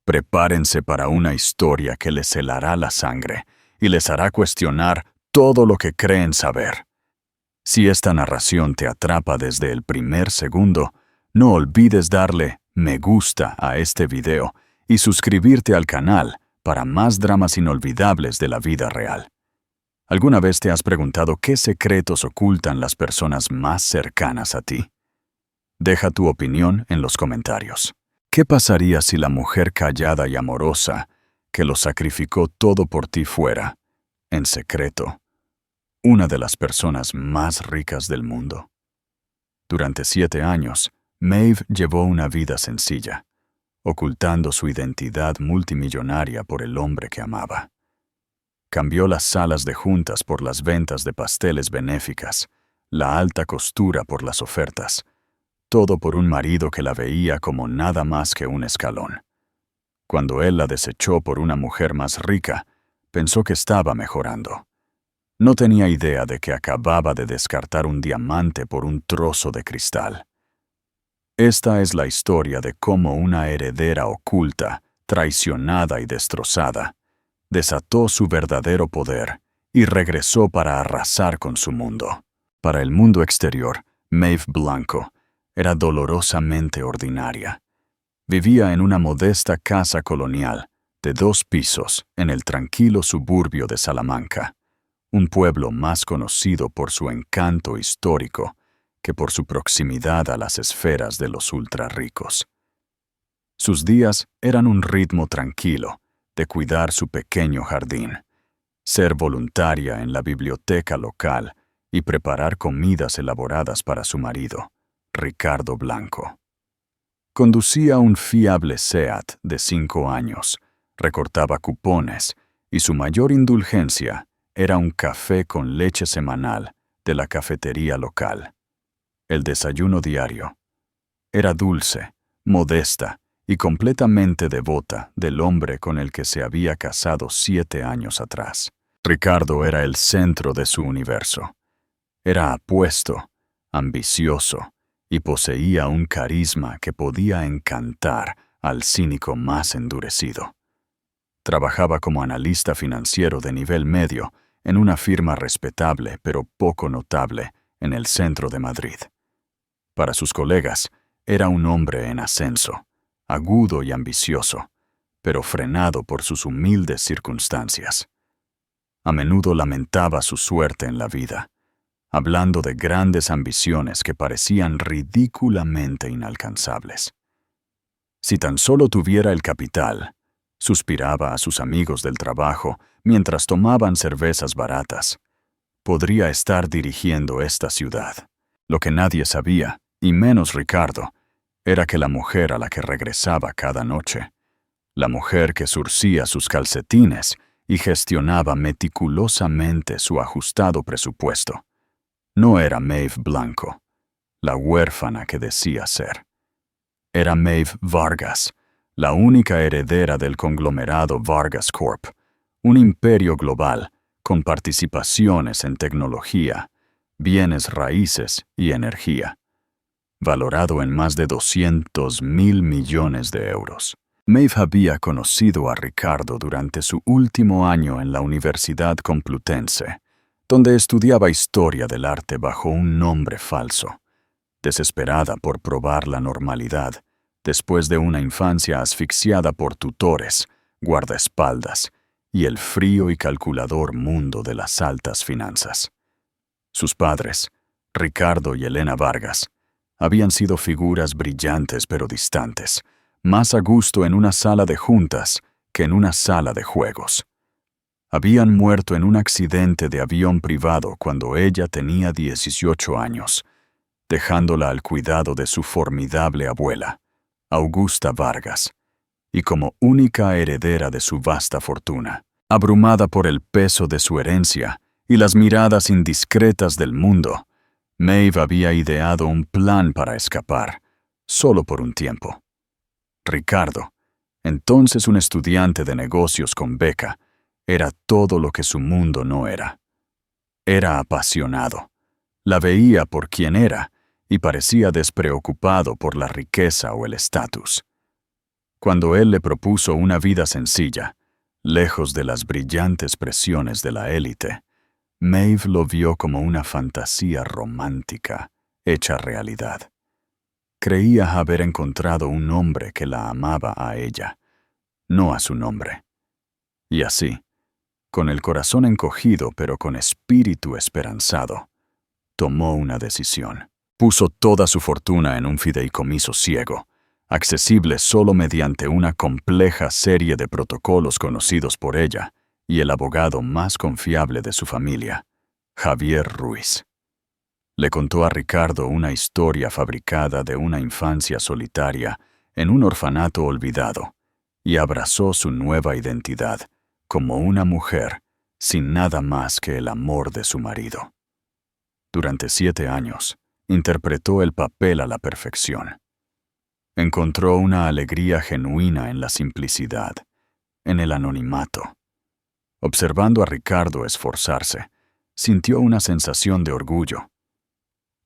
Prepárense para una historia que les helará la sangre y les hará cuestionar todo lo que creen saber. Si esta narración te atrapa desde el primer segundo, no olvides darle me gusta a este video y suscribirte al canal para más dramas inolvidables de la vida real. ¿Alguna vez te has preguntado qué secretos ocultan las personas más cercanas a ti? Deja tu opinión en los comentarios. ¿Qué pasaría si la mujer callada y amorosa, que lo sacrificó todo por ti fuera, en secreto, una de las personas más ricas del mundo? Durante 7 años, Maeve llevó una vida sencilla, ocultando su identidad multimillonaria por el hombre que amaba. Cambió las salas de juntas por las ventas de pasteles benéficas, la alta costura por las ofertas, todo por un marido que la veía como nada más que un escalón. Cuando él la desechó por una mujer más rica, pensó que estaba mejorando. No tenía idea de que acababa de descartar un diamante por un trozo de cristal. Esta es la historia de cómo una heredera oculta, traicionada y destrozada, desató su verdadero poder y regresó para arrasar con su mundo. Para el mundo exterior, Maeve Blanco era dolorosamente ordinaria. Vivía en una modesta casa colonial de 2 pisos en el tranquilo suburbio de Salamanca, un pueblo más conocido por su encanto histórico que por su proximidad a las esferas de los ultrarricos. Sus días eran un ritmo tranquilo de cuidar su pequeño jardín, ser voluntaria en la biblioteca local y preparar comidas elaboradas para su marido, Ricardo Blanco. Conducía un fiable Seat de 5 años, recortaba cupones y su mayor indulgencia era un café con leche semanal de la cafetería local. El desayuno diario. Era dulce, modesta y completamente devota del hombre con el que se había casado 7 años atrás. Ricardo era el centro de su universo. Era apuesto, ambicioso y poseía un carisma que podía encantar al cínico más endurecido. Trabajaba como analista financiero de nivel medio en una firma respetable pero poco notable en el centro de Madrid. Para sus colegas, era un hombre en ascenso, agudo y ambicioso, pero frenado por sus humildes circunstancias. A menudo lamentaba su suerte en la vida, hablando de grandes ambiciones que parecían ridículamente inalcanzables. Si tan solo tuviera el capital, suspiraba a sus amigos del trabajo mientras tomaban cervezas baratas, podría estar dirigiendo esta ciudad. Lo que nadie sabía, y menos Ricardo, era que la mujer a la que regresaba cada noche, la mujer que surcía sus calcetines y gestionaba meticulosamente su ajustado presupuesto, no era Maeve Blanco, la huérfana que decía ser. Era Maeve Vargas, la única heredera del conglomerado Vargas Corp., un imperio global con participaciones en tecnología, bienes raíces y energía, valorado en más de 200.000 millones de euros. Maeve había conocido a Ricardo durante su último año en la Universidad Complutense, donde estudiaba historia del arte bajo un nombre falso, desesperada por probar la normalidad, después de una infancia asfixiada por tutores, guardaespaldas y el frío y calculador mundo de las altas finanzas. Sus padres, Ricardo y Elena Vargas, habían sido figuras brillantes pero distantes, más a gusto en una sala de juntas que en una sala de juegos. Habían muerto en un accidente de avión privado cuando ella tenía 18 años, dejándola al cuidado de su formidable abuela, Augusta Vargas, y como única heredera de su vasta fortuna. Abrumada por el peso de su herencia y las miradas indiscretas del mundo, Maeve había ideado un plan para escapar, solo por un tiempo. Ricardo, entonces un estudiante de negocios con beca, era todo lo que su mundo no era. Era apasionado, la veía por quien era y parecía despreocupado por la riqueza o el estatus. Cuando él le propuso una vida sencilla, lejos de las brillantes presiones de la élite, Maeve lo vio como una fantasía romántica, hecha realidad. Creía haber encontrado un hombre que la amaba a ella, no a su nombre. Y así, con el corazón encogido pero con espíritu esperanzado, tomó una decisión. Puso toda su fortuna en un fideicomiso ciego, accesible solo mediante una compleja serie de protocolos conocidos por ella y el abogado más confiable de su familia, Javier Ruiz. Le contó a Ricardo una historia fabricada de una infancia solitaria en un orfanato olvidado y abrazó su nueva identidad como una mujer sin nada más que el amor de su marido. Durante 7 años, interpretó el papel a la perfección. Encontró una alegría genuina en la simplicidad, en el anonimato. Observando a Ricardo esforzarse, sintió una sensación de orgullo.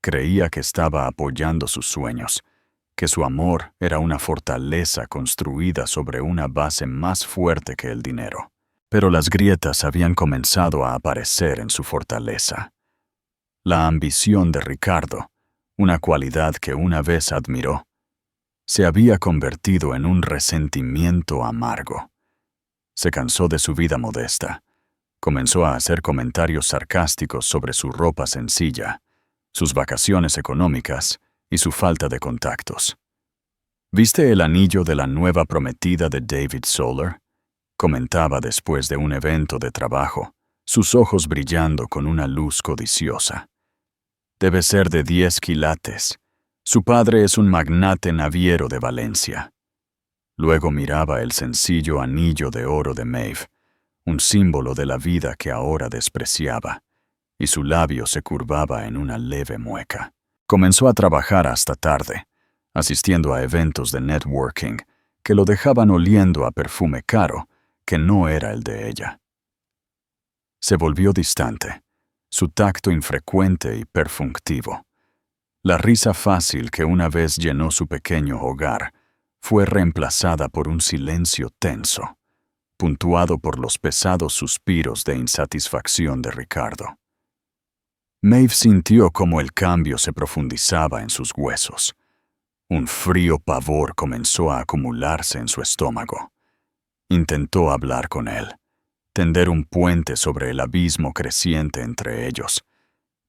Creía que estaba apoyando sus sueños, que su amor era una fortaleza construida sobre una base más fuerte que el dinero. Pero las grietas habían comenzado a aparecer en su fortaleza. La ambición de Ricardo, una cualidad que una vez admiró, se había convertido en un resentimiento amargo. Se cansó de su vida modesta. Comenzó a hacer comentarios sarcásticos sobre su ropa sencilla, sus vacaciones económicas y su falta de contactos. ¿Viste el anillo de la nueva prometida de David Solar?, comentaba después de un evento de trabajo, sus ojos brillando con una luz codiciosa. Debe ser de 10 quilates. Su padre es un magnate naviero de Valencia. Luego miraba el sencillo anillo de oro de Maeve, un símbolo de la vida que ahora despreciaba, y su labio se curvaba en una leve mueca. Comenzó a trabajar hasta tarde, asistiendo a eventos de networking que lo dejaban oliendo a perfume caro que no era el de ella. Se volvió distante, su tacto infrecuente y perfunctivo. La risa fácil que una vez llenó su pequeño hogar fue reemplazada por un silencio tenso, puntuado por los pesados suspiros de insatisfacción de Ricardo. Maeve sintió cómo el cambio se profundizaba en sus huesos. Un frío pavor comenzó a acumularse en su estómago. Intentó hablar con él, tender un puente sobre el abismo creciente entre ellos,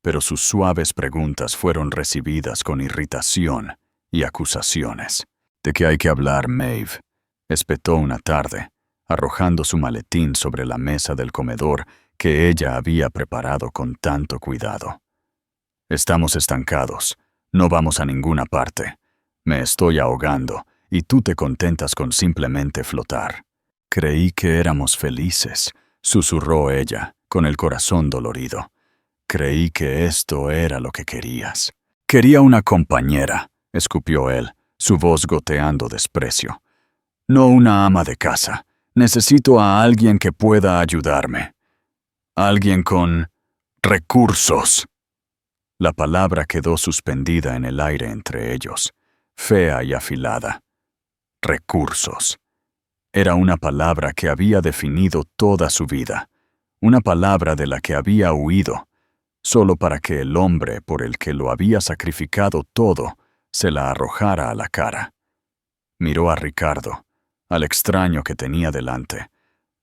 pero sus suaves preguntas fueron recibidas con irritación y acusaciones. ¿De qué hay que hablar, Maeve?, espetó una tarde, arrojando su maletín sobre la mesa del comedor que ella había preparado con tanto cuidado. Estamos estancados, no vamos a ninguna parte. Me estoy ahogando y tú te contentas con simplemente flotar. Creí que éramos felices, susurró ella, con el corazón dolorido. Creí que esto era lo que querías. Quería una compañera, escupió él, su voz goteando desprecio. No una ama de casa. Necesito a alguien que pueda ayudarme. Alguien con recursos. La palabra quedó suspendida en el aire entre ellos, fea y afilada. Recursos. Era una palabra que había definido toda su vida, una palabra de la que había huido, solo para que el hombre por el que lo había sacrificado todo se la arrojara a la cara. Miró a Ricardo, al extraño que tenía delante,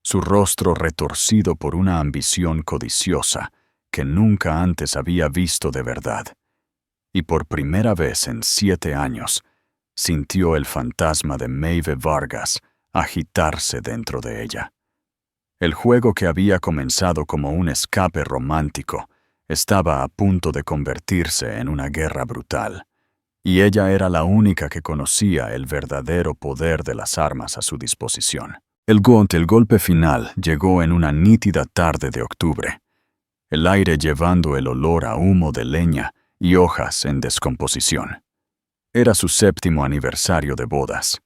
su rostro retorcido por una ambición codiciosa que nunca antes había visto de verdad, y por primera vez en 7 años sintió el fantasma de Maeve Vargas agitarse dentro de ella. El juego que había comenzado como un escape romántico estaba a punto de convertirse en una guerra brutal, y ella era la única que conocía el verdadero poder de las armas a su disposición. El golpe final llegó en una nítida tarde de octubre, el aire llevando el olor a humo de leña y hojas en descomposición. Era su 7º aniversario de bodas.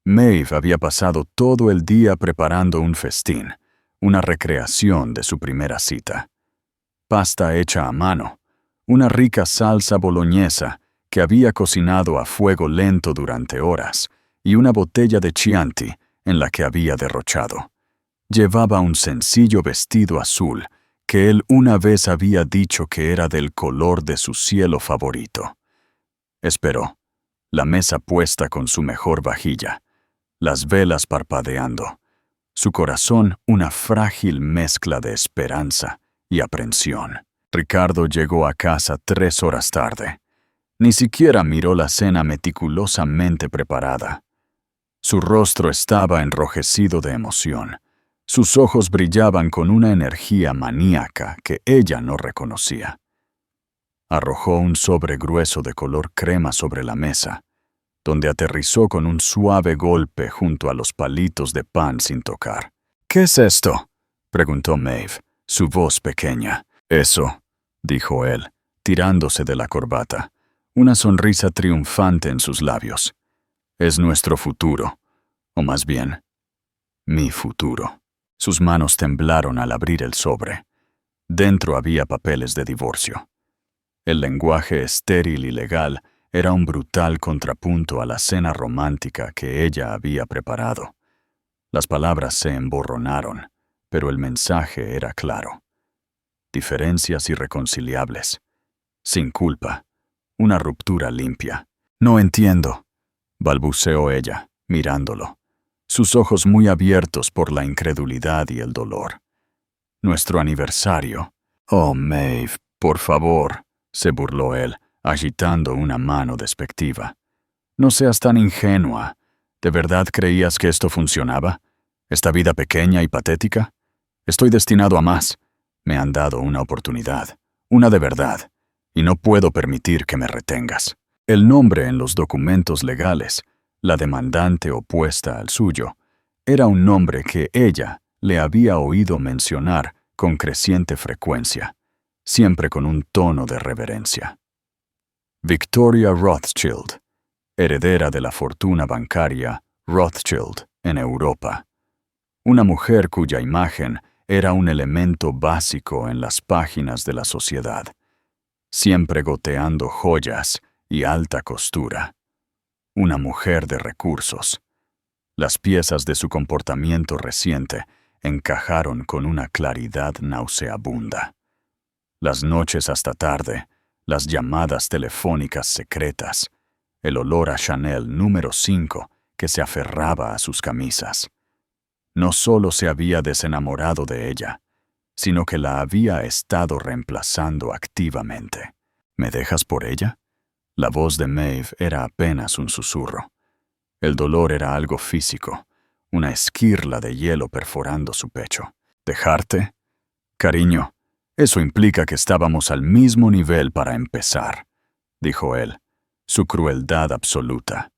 Maeve había pasado todo el día preparando un festín, una recreación de su primera cita. Pasta hecha a mano, una rica salsa boloñesa que había cocinado a fuego lento durante horas y una botella de Chianti en la que había derrochado. Llevaba un sencillo vestido azul que él una vez había dicho que era del color de su cielo favorito. Esperó, la mesa puesta con su mejor vajilla, las velas parpadeando, su corazón una frágil mezcla de esperanza y aprensión. Ricardo llegó a casa 3 horas tarde. Ni siquiera miró la cena meticulosamente preparada. Su rostro estaba enrojecido de emoción. Sus ojos brillaban con una energía maníaca que ella no reconocía. Arrojó un sobre grueso de color crema sobre la mesa, donde aterrizó con un suave golpe junto a los palitos de pan sin tocar. «¿Qué es esto?», preguntó Maeve, su voz pequeña. «Eso», dijo él, tirándose de la corbata, una sonrisa triunfante en sus labios. «Es nuestro futuro, o más bien, mi futuro». Sus manos temblaron al abrir el sobre. Dentro había papeles de divorcio. El lenguaje estéril y legal era un brutal contrapunto a la cena romántica que ella había preparado. Las palabras se emborronaron, pero el mensaje era claro. Diferencias irreconciliables. Sin culpa. Una ruptura limpia. «No entiendo», balbuceó ella, mirándolo, sus ojos muy abiertos por la incredulidad y el dolor. «Nuestro aniversario». «Oh, Maeve, por favor», se burló él, agitando una mano despectiva. «No seas tan ingenua. ¿De verdad creías que esto funcionaba? ¿Esta vida pequeña y patética? Estoy destinado a más. Me han dado una oportunidad, una de verdad, y no puedo permitir que me retengas». El nombre en los documentos legales, la demandante opuesta al suyo, era un nombre que ella le había oído mencionar con creciente frecuencia, siempre con un tono de reverencia. Victoria Rothschild, heredera de la fortuna bancaria Rothschild en Europa. Una mujer cuya imagen era un elemento básico en las páginas de la sociedad, siempre goteando joyas y alta costura. Una mujer de recursos. Las piezas de su comportamiento reciente encajaron con una claridad nauseabunda. Las noches hasta tarde, las llamadas telefónicas secretas, el olor a Chanel número 5 que se aferraba a sus camisas. No solo se había desenamorado de ella, sino que la había estado reemplazando activamente. «¿Me dejas por ella?». La voz de Maeve era apenas un susurro. El dolor era algo físico, una esquirla de hielo perforando su pecho. «¿Dejarte? Cariño, eso implica que estábamos al mismo nivel para empezar», dijo él, su crueldad absoluta.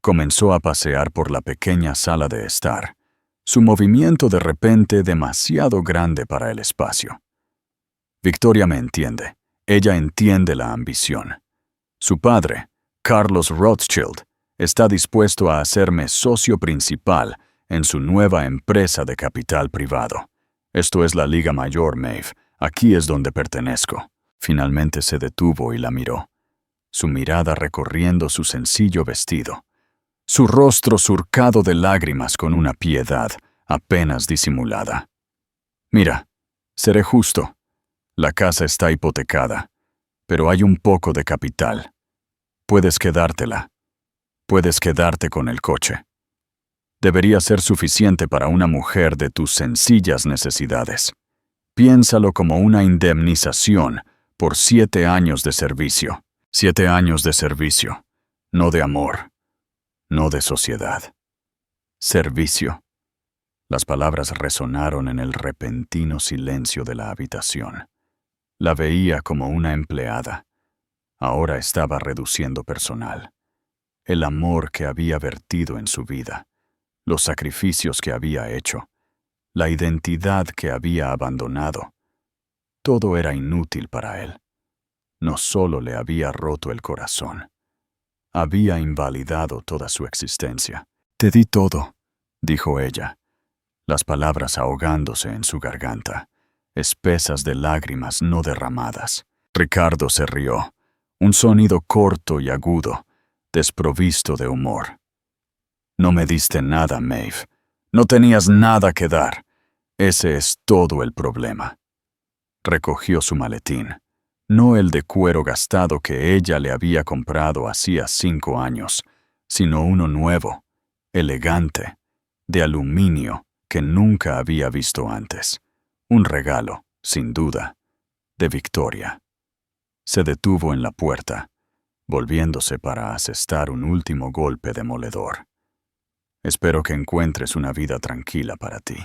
Comenzó a pasear por la pequeña sala de estar, su movimiento de repente demasiado grande para el espacio. «Victoria me entiende. Ella entiende la ambición. Su padre, Carlos Rothschild, está dispuesto a hacerme socio principal en su nueva empresa de capital privado. Esto es la Liga Mayor, Maeve. Aquí es donde pertenezco». Finalmente se detuvo y la miró, su mirada recorriendo su sencillo vestido, su rostro surcado de lágrimas con una piedad apenas disimulada. «Mira, seré justo. La casa está hipotecada, pero hay un poco de capital. Puedes quedártela. Puedes quedarte con el coche. Debería ser suficiente para una mujer de tus sencillas necesidades. Piénsalo como una indemnización por 7 años de servicio. 7 años de servicio, no de amor, no de sociedad. Servicio». Las palabras resonaron en el repentino silencio de la habitación. La veía como una empleada. Ahora estaba reduciendo personal. El amor que había vertido en su vida, los sacrificios que había hecho, la identidad que había abandonado. Todo era inútil para él. No solo le había roto el corazón, había invalidado toda su existencia. «Te di todo», dijo ella, las palabras ahogándose en su garganta, espesas de lágrimas no derramadas. Ricardo se rió, un sonido corto y agudo, desprovisto de humor. No me diste nada, Maeve. No tenías nada que dar. Ese es todo el problema. Recogió su maletín, no el de cuero gastado que ella le había comprado hacía 5 años, sino uno nuevo, elegante, de aluminio que nunca había visto antes. Un regalo, sin duda, de Victoria. Se detuvo en la puerta, volviéndose para asestar un último golpe demoledor. «Espero que encuentres una vida tranquila para ti»,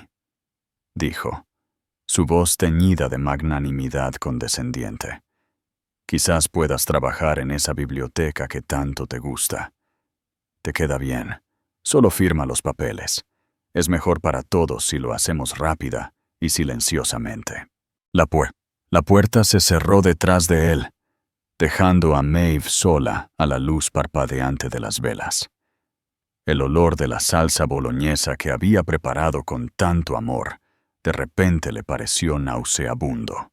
dijo, su voz teñida de magnanimidad condescendiente. «Quizás puedas trabajar en esa biblioteca que tanto te gusta. Te queda bien. Solo firma los papeles. Es mejor para todos si lo hacemos rápida y silenciosamente». La puerta se cerró detrás de él, dejando a Maeve sola a la luz parpadeante de las velas. El olor de la salsa boloñesa que había preparado con tanto amor, de repente le pareció nauseabundo.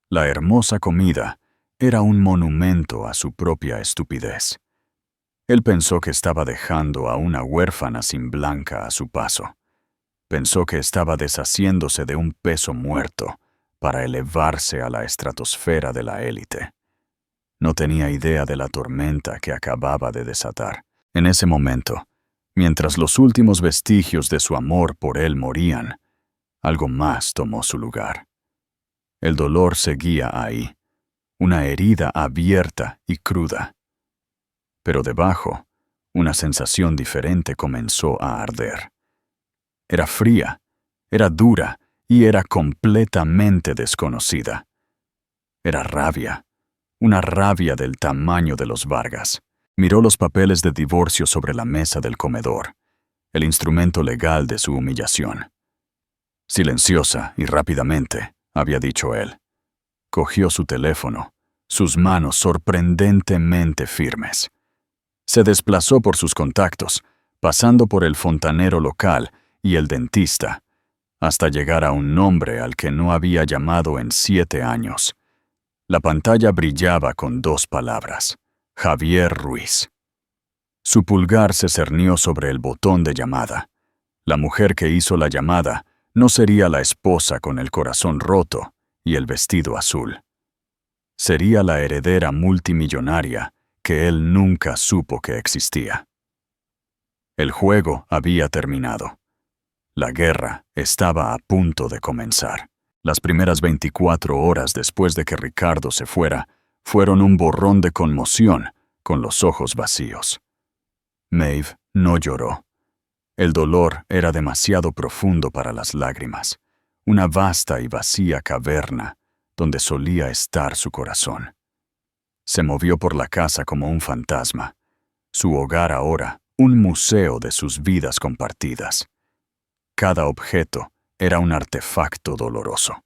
La hermosa comida era un monumento a su propia estupidez. Él pensó que estaba dejando a una huérfana sin blanca a su paso. Pensó que estaba deshaciéndose de un peso muerto para elevarse a la estratosfera de la élite. No tenía idea de la tormenta que acababa de desatar. En ese momento, mientras los últimos vestigios de su amor por él morían, algo más tomó su lugar. El dolor seguía ahí, una herida abierta y cruda. Pero debajo, una sensación diferente comenzó a arder. Era fría, era dura y era completamente desconocida. Era rabia, una rabia del tamaño de los Vargas. Miró los papeles de divorcio sobre la mesa del comedor, el instrumento legal de su humillación. Silenciosa y rápidamente, había dicho él. Cogió su teléfono, sus manos sorprendentemente firmes. Se desplazó por sus contactos, pasando por el fontanero local y el dentista, hasta llegar a un nombre al que no había llamado en 7 años. La pantalla brillaba con 2 palabras: Javier Ruiz. Su pulgar se cernió sobre el botón de llamada. La mujer que hizo la llamada no sería la esposa con el corazón roto y el vestido azul. Sería la heredera multimillonaria que él nunca supo que existía. El juego había terminado. La guerra estaba a punto de comenzar. Las primeras 24 horas después de que Ricardo se fuera, fueron un borrón de conmoción, con los ojos vacíos. Maeve no lloró. El dolor era demasiado profundo para las lágrimas, una vasta y vacía caverna donde solía estar su corazón. Se movió por la casa como un fantasma, su hogar ahora un museo de sus vidas compartidas. Cada objeto era un artefacto doloroso.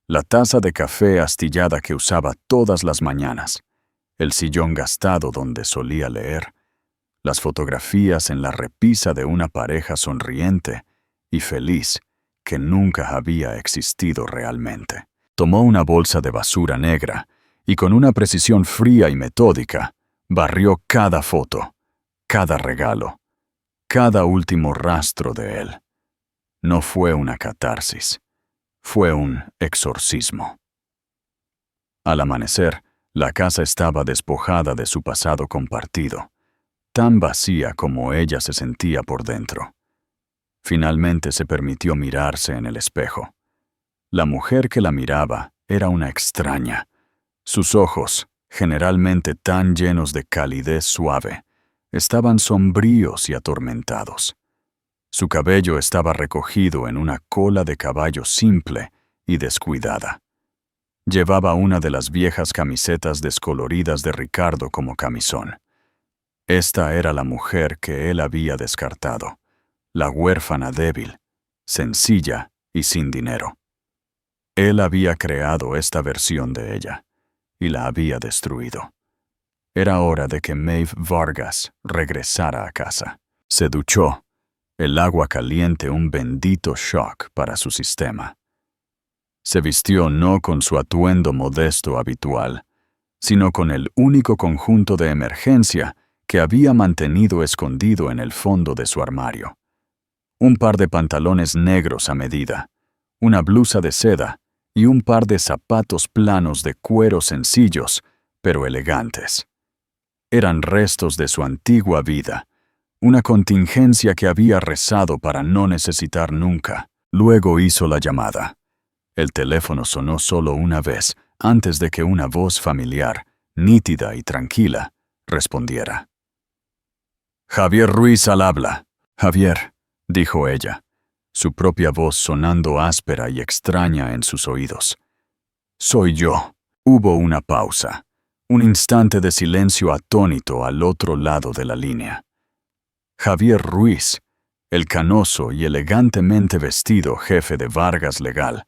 La taza de café astillada que usaba todas las mañanas, el sillón gastado donde solía leer, las fotografías en la repisa de una pareja sonriente y feliz que nunca había existido realmente. Tomó una bolsa de basura negra y con una precisión fría y metódica barrió cada foto, cada regalo, cada último rastro de él. No fue una catarsis, fue un exorcismo. Al amanecer, la casa estaba despojada de su pasado compartido, tan vacía como ella se sentía por dentro. Finalmente se permitió mirarse en el espejo. La mujer que la miraba era una extraña. Sus ojos, generalmente tan llenos de calidez suave, estaban sombríos y atormentados. Su cabello estaba recogido en una cola de caballo simple y descuidada. Llevaba una de las viejas camisetas descoloridas de Ricardo como camisón. Esta era la mujer que él había descartado, la huérfana débil, sencilla y sin dinero. Él había creado esta versión de ella y la había destruido. Era hora de que Maeve Vargas regresara a casa. Se duchó, el agua caliente un bendito shock para su sistema. Se vistió no con su atuendo modesto habitual, sino con el único conjunto de emergencia que había mantenido escondido en el fondo de su armario. Un par de pantalones negros a medida, una blusa de seda y un par de zapatos planos de cuero sencillos, pero elegantes. Eran restos de su antigua vida, una contingencia que había rezado para no necesitar nunca. Luego hizo la llamada. El teléfono sonó solo una vez antes de que una voz familiar, nítida y tranquila, respondiera. «Javier Ruiz al habla». «Javier», dijo ella, su propia voz sonando áspera y extraña en sus oídos. «Soy yo». Hubo una pausa, un instante de silencio atónito al otro lado de la línea. Javier Ruiz, el canoso y elegantemente vestido jefe de Vargas Legal,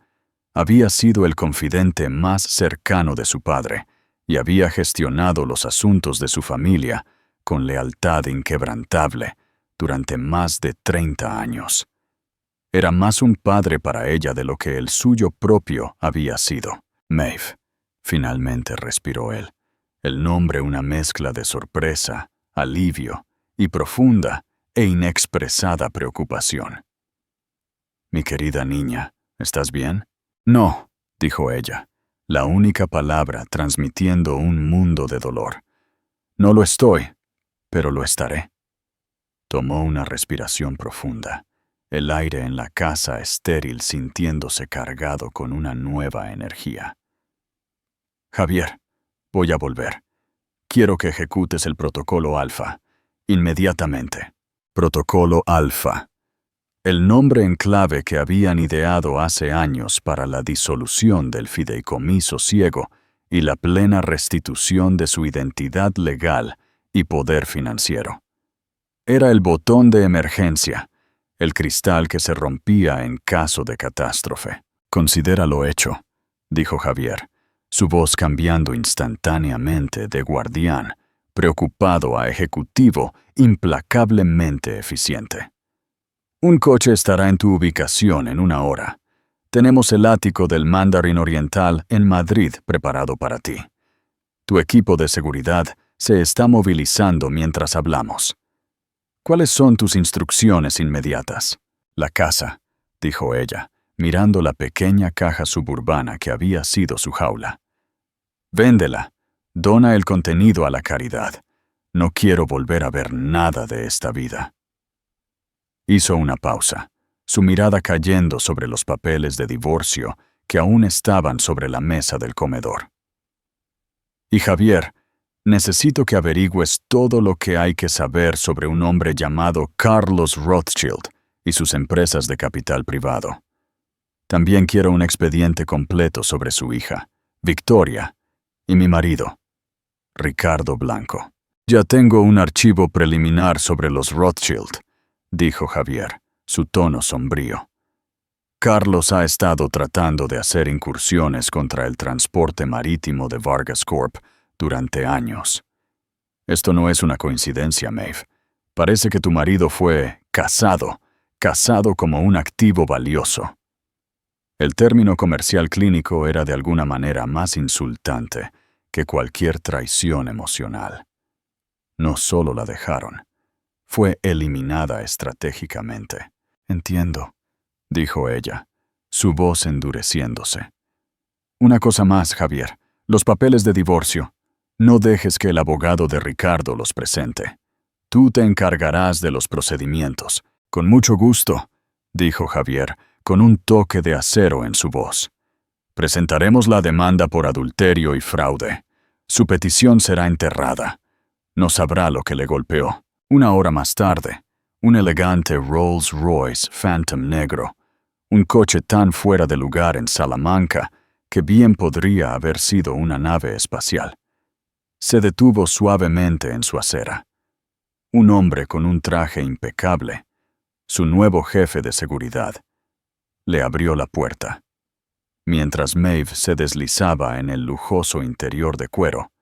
había sido el confidente más cercano de su padre y había gestionado los asuntos de su familia con lealtad inquebrantable durante más de 30 años. Era más un padre para ella de lo que el suyo propio había sido. Maeve, finalmente respiró él, el nombre una mezcla de sorpresa, alivio y profunda e inexpresada preocupación. «Mi querida niña, ¿estás bien?» «No», dijo ella, la única palabra transmitiendo un mundo de dolor. «No lo estoy, pero lo estaré». Tomó una respiración profunda, el aire en la casa estéril sintiéndose cargado con una nueva energía. «Javier, voy a volver. Quiero que ejecutes el protocolo Alfa, inmediatamente». Protocolo Alfa. El nombre en clave que habían ideado hace años para la disolución del fideicomiso ciego y la plena restitución de su identidad legal y poder financiero. Era el botón de emergencia, el cristal que se rompía en caso de catástrofe. «Considéralo hecho», dijo Javier, su voz cambiando instantáneamente de guardián, preocupado a ejecutivo, implacablemente eficiente. «Un coche estará en tu ubicación en 1 hora. Tenemos el ático del Mandarín Oriental en Madrid preparado para ti. Tu equipo de seguridad se está movilizando mientras hablamos. ¿Cuáles son tus instrucciones inmediatas?» «La casa», dijo ella, mirando la pequeña caja suburbana que había sido su jaula. «Véndela. Dona el contenido a la caridad. No quiero volver a ver nada de esta vida». Hizo una pausa, su mirada cayendo sobre los papeles de divorcio que aún estaban sobre la mesa del comedor. «Y Javier, necesito que averigües todo lo que hay que saber sobre un hombre llamado Carlos Rothschild y sus empresas de capital privado. También quiero un expediente completo sobre su hija, Victoria, y mi marido, Ricardo Blanco». «Ya tengo un archivo preliminar sobre los Rothschild», dijo Javier, su tono sombrío. «Carlos ha estado tratando de hacer incursiones contra el transporte marítimo de Vargas Corp durante años. Esto no es una coincidencia, Maeve. Parece que tu marido fue casado como un activo valioso». El término comercial clínico era de alguna manera más insultante que cualquier traición emocional. No solo la dejaron, fue eliminada estratégicamente. «Entiendo», dijo ella, su voz endureciéndose. «Una cosa más, Javier, los papeles de divorcio. No dejes que el abogado de Ricardo los presente. Tú te encargarás de los procedimientos». «Con mucho gusto», dijo Javier, con un toque de acero en su voz. «Presentaremos la demanda por adulterio y fraude. Su petición será enterrada. No sabrá lo que le golpeó». 1 hora más tarde, un elegante Rolls-Royce Phantom negro, un coche tan fuera de lugar en Salamanca que bien podría haber sido una nave espacial, se detuvo suavemente en su acera. Un hombre con un traje impecable, su nuevo jefe de seguridad, le abrió la puerta. Mientras Maeve se deslizaba en el lujoso interior de cuero,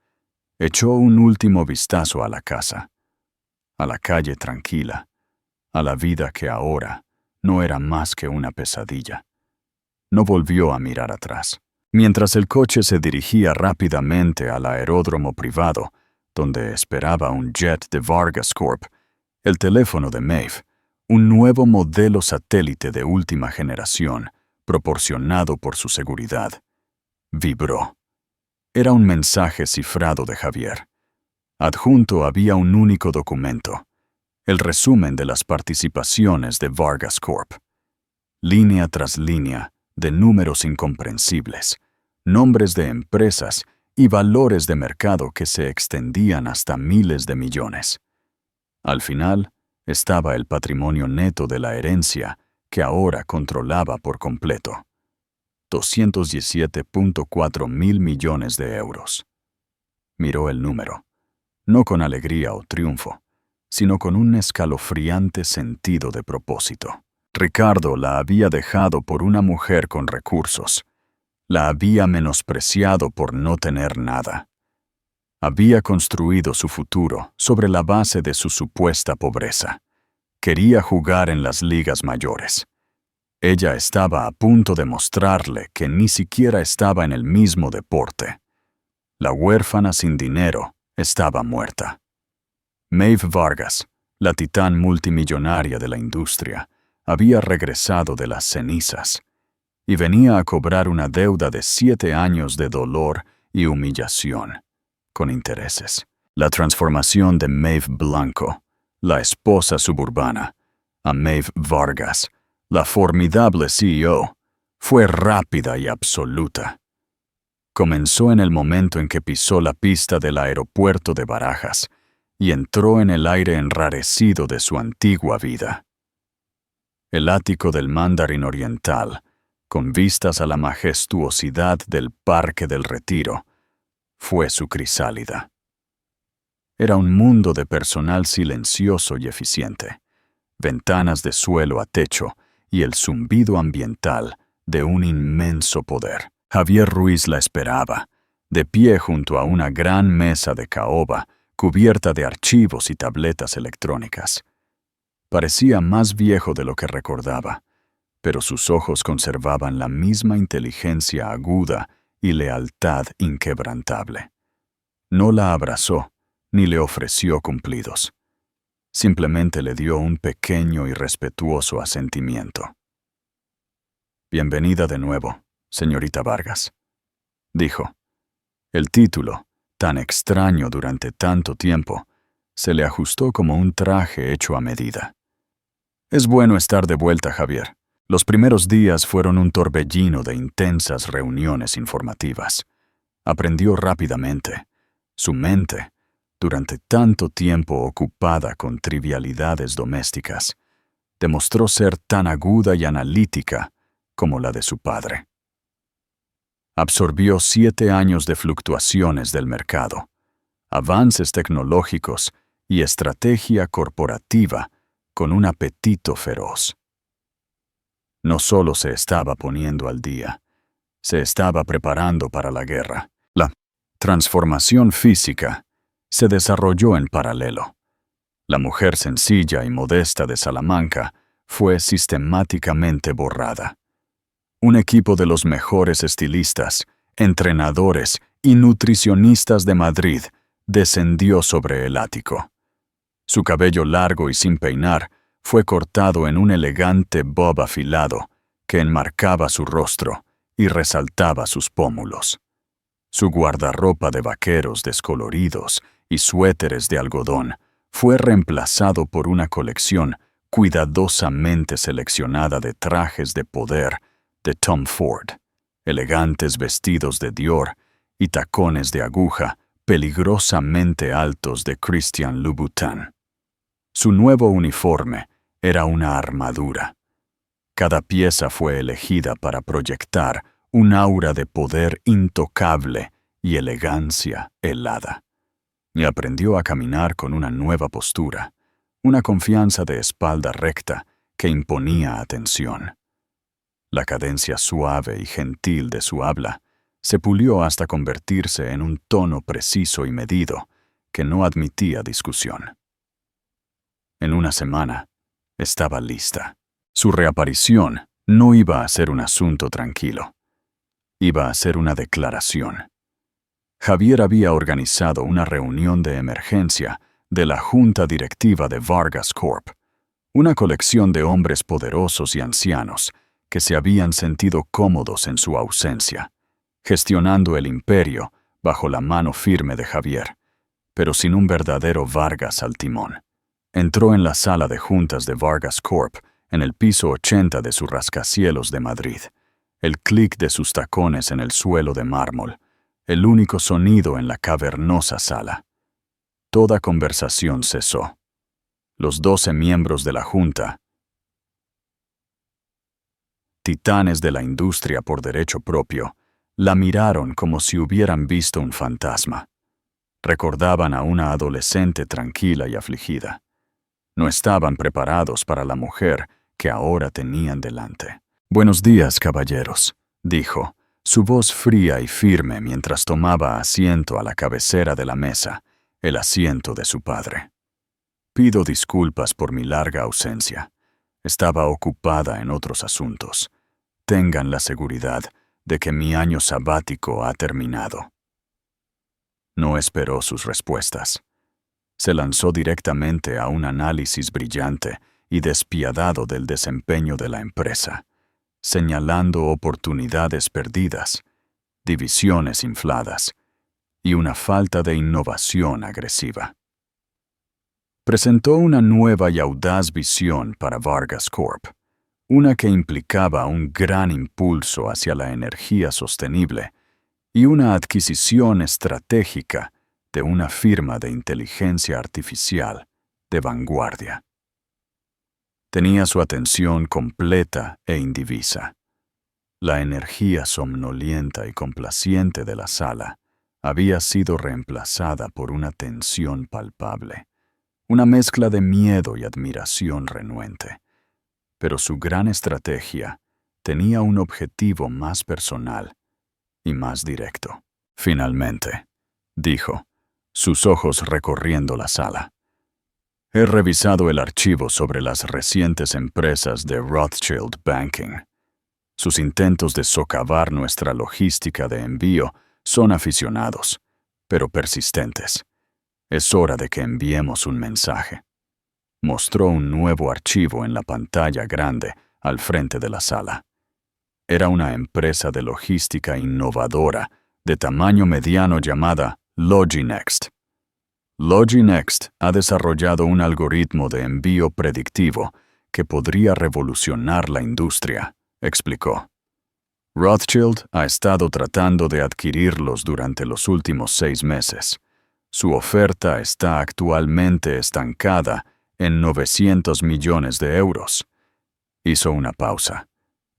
echó un último vistazo a la casa, a la calle tranquila, a la vida que ahora no era más que una pesadilla. No volvió a mirar atrás. Mientras el coche se dirigía rápidamente al aeródromo privado, donde esperaba un jet de Vargas Corp, el teléfono de Maeve, un nuevo modelo satélite de última generación, proporcionado por su seguridad, vibró. Era un mensaje cifrado de Javier. Adjunto había un único documento, el resumen de las participaciones de Vargas Corp. Línea tras línea de números incomprensibles, nombres de empresas y valores de mercado que se extendían hasta miles de millones. Al final, estaba el patrimonio neto de la herencia que ahora controlaba por completo. 217.4 mil millones de euros. Miró el número, no con alegría o triunfo, sino con un escalofriante sentido de propósito. Ricardo la había dejado por una mujer con recursos. La había menospreciado por no tener nada. Había construido su futuro sobre la base de su supuesta pobreza. Quería jugar en las ligas mayores. Ella estaba a punto de mostrarle que ni siquiera estaba en el mismo deporte. La huérfana sin dinero estaba muerta. Maeve Vargas, la titán multimillonaria de la industria, había regresado de las cenizas y venía a cobrar una deuda de 7 años de dolor y humillación, con intereses. La transformación de Maeve Blanco, la esposa suburbana, a Maeve Vargas, la formidable CEO, fue rápida y absoluta. Comenzó en el momento en que pisó la pista del aeropuerto de Barajas y entró en el aire enrarecido de su antigua vida. El ático del Mandarín Oriental, con vistas a la majestuosidad del Parque del Retiro, fue su crisálida. Era un mundo de personal silencioso y eficiente, ventanas de suelo a techo y el zumbido ambiental de un inmenso poder. Javier Ruiz la esperaba, de pie junto a una gran mesa de caoba cubierta de archivos y tabletas electrónicas. Parecía más viejo de lo que recordaba, pero sus ojos conservaban la misma inteligencia aguda y lealtad inquebrantable. No la abrazó ni le ofreció cumplidos. Simplemente le dio un pequeño y respetuoso asentimiento. «Bienvenida de nuevo, señorita Vargas», dijo. El título, tan extraño durante tanto tiempo, se le ajustó como un traje hecho a medida. «Es bueno estar de vuelta, Javier. Los primeros días fueron un torbellino de intensas reuniones informativas. Aprendió rápidamente. Su mente, durante tanto tiempo ocupada con trivialidades domésticas, demostró ser tan aguda y analítica como la de su padre. Absorbió 7 años de fluctuaciones del mercado, avances tecnológicos y estrategia corporativa con un apetito feroz. No solo se estaba poniendo al día, se estaba preparando para la guerra. La transformación física se desarrolló en paralelo. La mujer sencilla y modesta de Salamanca fue sistemáticamente borrada. Un equipo de los mejores estilistas, entrenadores y nutricionistas de Madrid descendió sobre el ático. Su cabello largo y sin peinar fue cortado en un elegante bob afilado que enmarcaba su rostro y resaltaba sus pómulos. Su guardarropa de vaqueros descoloridos y suéteres de algodón fue reemplazado por una colección cuidadosamente seleccionada de trajes de poder de Tom Ford, elegantes vestidos de Dior y tacones de aguja peligrosamente altos de Christian Louboutin. Su nuevo uniforme era una armadura. Cada pieza fue elegida para proyectar un aura de poder intocable y elegancia helada. Y aprendió a caminar con una nueva postura, una confianza de espalda recta que imponía atención. La cadencia suave y gentil de su habla se pulió hasta convertirse en un tono preciso y medido que no admitía discusión. En una semana, estaba lista. Su reaparición no iba a ser un asunto tranquilo. Iba a ser una declaración. Javier había organizado una reunión de emergencia de la Junta Directiva de Vargas Corp, una colección de hombres poderosos y ancianos que se habían sentido cómodos en su ausencia, gestionando el imperio bajo la mano firme de Javier, pero sin un verdadero Vargas al timón. Entró en la sala de juntas de Vargas Corp, en el piso 80 de su rascacielos de Madrid, el clic de sus tacones en el suelo de mármol, el único sonido en la cavernosa sala. Toda conversación cesó. Los 12 miembros de la junta, titanes de la industria por derecho propio, la miraron como si hubieran visto un fantasma. Recordaban a una adolescente tranquila y afligida. No estaban preparados para la mujer que ahora tenían delante. «Buenos días, caballeros», dijo, su voz fría y firme mientras tomaba asiento a la cabecera de la mesa, el asiento de su padre. «Pido disculpas por mi larga ausencia. Estaba ocupada en otros asuntos. Tengan la seguridad de que mi año sabático ha terminado». No esperó sus respuestas. Se lanzó directamente a un análisis brillante y despiadado del desempeño de la empresa, señalando oportunidades perdidas, divisiones infladas y una falta de innovación agresiva. Presentó una nueva y audaz visión para Vargas Corp, una que implicaba un gran impulso hacia la energía sostenible y una adquisición estratégica de una firma de inteligencia artificial de vanguardia. Tenía su atención completa e indivisa. La energía somnolienta y complaciente de la sala había sido reemplazada por una tensión palpable, una mezcla de miedo y admiración renuente. Pero su gran estrategia tenía un objetivo más personal y más directo. «Finalmente», dijo, sus ojos recorriendo la sala. «He revisado el archivo sobre las recientes empresas de Rothschild Banking. Sus intentos de socavar nuestra logística de envío son aficionados, pero persistentes. Es hora de que enviemos un mensaje». Mostró un nuevo archivo en la pantalla grande al frente de la sala. Era una empresa de logística innovadora de tamaño mediano llamada Loginext. Loginext ha desarrollado un algoritmo de envío predictivo que podría revolucionar la industria, explicó. Rothschild ha estado tratando de adquirirlos durante los últimos 6 meses. Su oferta está actualmente estancada en 900 millones de euros. Hizo una pausa,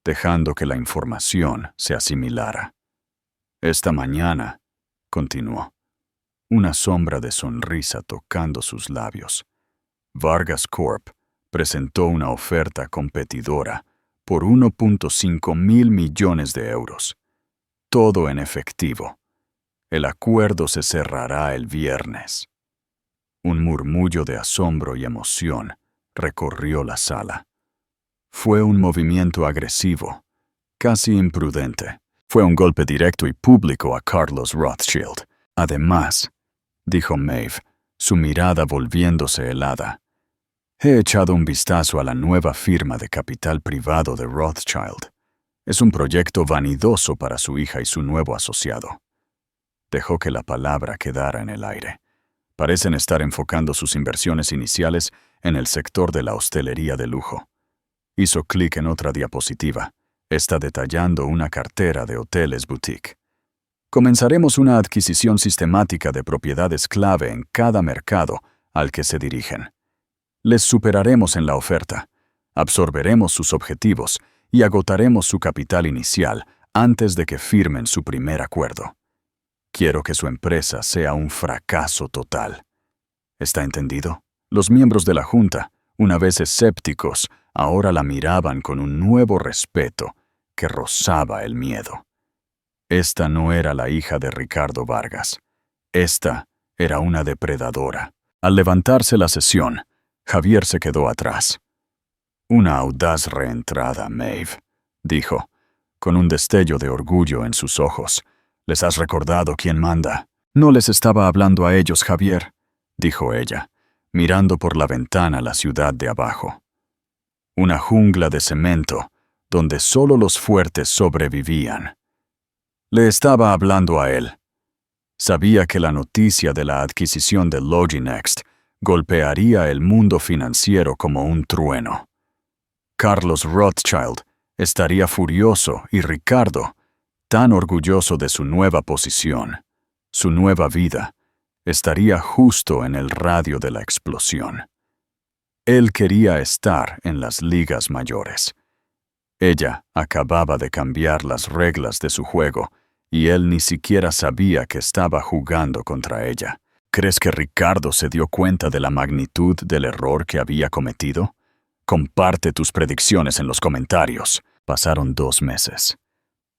dejando que la información se asimilara. Esta mañana, continuó, una sombra de sonrisa tocando sus labios, Vargas Corp presentó una oferta competidora por 1.5 mil millones de euros. Todo en efectivo. El acuerdo se cerrará el viernes. Un murmullo de asombro y emoción recorrió la sala. Fue un movimiento agresivo, casi imprudente. Fue un golpe directo y público a Carlos Rothschild. Además, dijo Maeve, su mirada volviéndose helada, he echado un vistazo a la nueva firma de capital privado de Rothschild. Es un proyecto vanidoso para su hija y su nuevo asociado. Dejó que la palabra quedara en el aire. Parecen estar enfocando sus inversiones iniciales en el sector de la hostelería de lujo. Hizo clic en otra diapositiva. Está detallando una cartera de hoteles boutique. Comenzaremos una adquisición sistemática de propiedades clave en cada mercado al que se dirigen. Les superaremos en la oferta, absorberemos sus objetivos y agotaremos su capital inicial antes de que firmen su primer acuerdo. Quiero que su empresa sea un fracaso total. ¿Está entendido? Los miembros de la Junta, una vez escépticos, ahora la miraban con un nuevo respeto que rozaba el miedo. Esta no era la hija de Ricardo Vargas. Esta era una depredadora. Al levantarse la sesión, Javier se quedó atrás. «Una audaz reentrada, Maeve», dijo, con un destello de orgullo en sus ojos. «Les has recordado quién manda». No les estaba hablando a ellos, Javier, dijo ella, mirando por la ventana la ciudad de abajo. Una jungla de cemento, donde solo los fuertes sobrevivían. Le estaba hablando a él. Sabía que la noticia de la adquisición de Loginext golpearía el mundo financiero como un trueno. Carlos Rothschild estaría furioso y Ricardo, tan orgulloso de su nueva posición, su nueva vida, estaría justo en el radio de la explosión. Él quería estar en las ligas mayores. Ella acababa de cambiar las reglas de su juego y él ni siquiera sabía que estaba jugando contra ella. ¿Crees que Ricardo se dio cuenta de la magnitud del error que había cometido? Comparte tus predicciones en los comentarios. Pasaron 2 meses.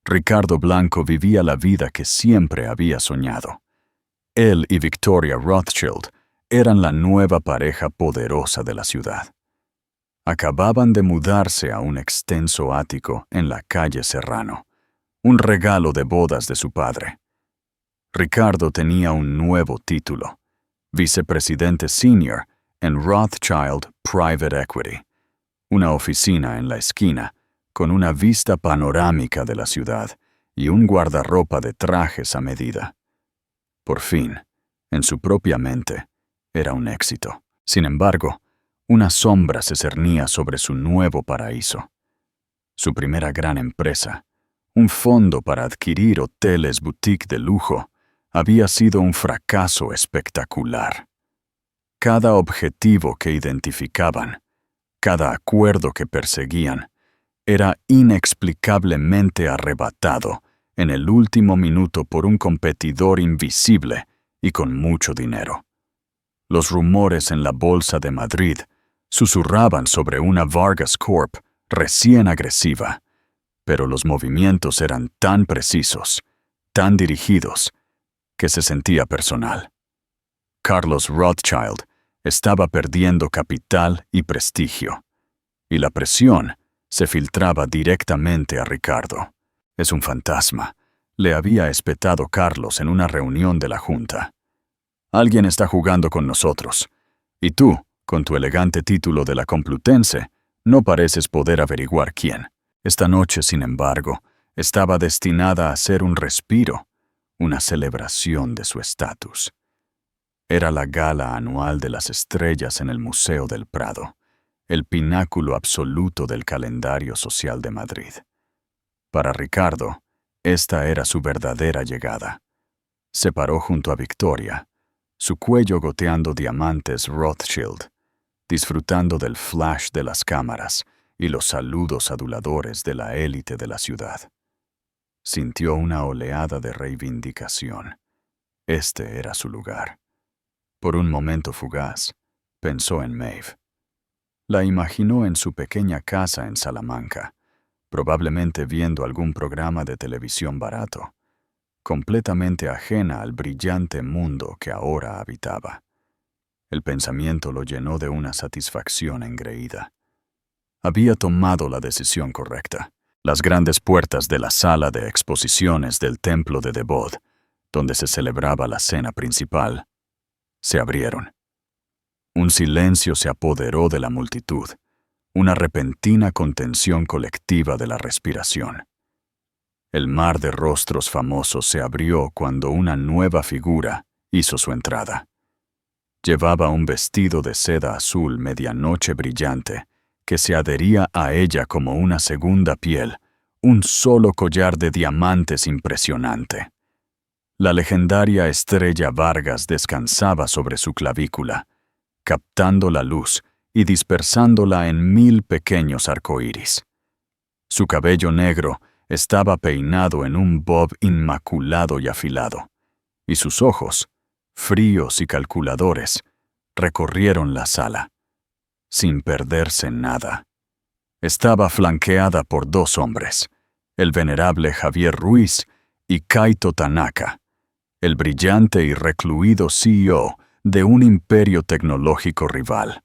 Ricardo Blanco vivía la vida que siempre había soñado. Él y Victoria Rothschild eran la nueva pareja poderosa de la ciudad. Acababan de mudarse a un extenso ático en la calle Serrano, un regalo de bodas de su padre. Ricardo tenía un nuevo título, vicepresidente senior en Rothschild Private Equity, una oficina en la esquina con una vista panorámica de la ciudad y un guardarropa de trajes a medida. Por fin, en su propia mente, era un éxito. Sin embargo, una sombra se cernía sobre su nuevo paraíso. Su primera gran empresa, un fondo para adquirir hoteles boutique de lujo, había sido un fracaso espectacular. Cada objetivo que identificaban, cada acuerdo que perseguían, era inexplicablemente arrebatado en el último minuto por un competidor invisible y con mucho dinero. Los rumores en la Bolsa de Madrid susurraban sobre una Vargas Corp recién agresiva, pero los movimientos eran tan precisos, tan dirigidos, que se sentía personal. Carlos Rothschild estaba perdiendo capital y prestigio, y la presión se filtraba directamente a Ricardo. Es un fantasma, le había espetado Carlos en una reunión de la junta. Alguien está jugando con nosotros, y tú, con tu elegante título de la Complutense, no pareces poder averiguar quién. Esta noche, sin embargo, estaba destinada a ser un respiro, una celebración de su estatus. Era la gala anual de las estrellas en el Museo del Prado, el pináculo absoluto del calendario social de Madrid. Para Ricardo, esta era su verdadera llegada. Se paró junto a Victoria, su cuello goteando diamantes Rothschild, disfrutando del flash de las cámaras y los saludos aduladores de la élite de la ciudad. Sintió una oleada de reivindicación. Este era su lugar. Por un momento fugaz, pensó en Maeve. La imaginó en su pequeña casa en Salamanca, probablemente viendo algún programa de televisión barato, completamente ajena al brillante mundo que ahora habitaba. El pensamiento lo llenó de una satisfacción engreída. Había tomado la decisión correcta. Las grandes puertas de la sala de exposiciones del templo de Devot, donde se celebraba la cena principal, se abrieron. Un silencio se apoderó de la multitud, una repentina contención colectiva de la respiración. El mar de rostros famosos se abrió cuando una nueva figura hizo su entrada. Llevaba un vestido de seda azul medianoche brillante que se adhería a ella como una segunda piel, un solo collar de diamantes impresionante. La legendaria Estrella Vargas descansaba sobre su clavícula, captando la luz y dispersándola en 1000 pequeños arcoíris. Su cabello negro estaba peinado en un bob inmaculado y afilado, y sus ojos, fríos y calculadores, recorrieron la sala, sin perderse nada. Estaba flanqueada por 2 hombres, el venerable Javier Ruiz y Kaito Tanaka, el brillante y recluido CEO de un imperio tecnológico rival,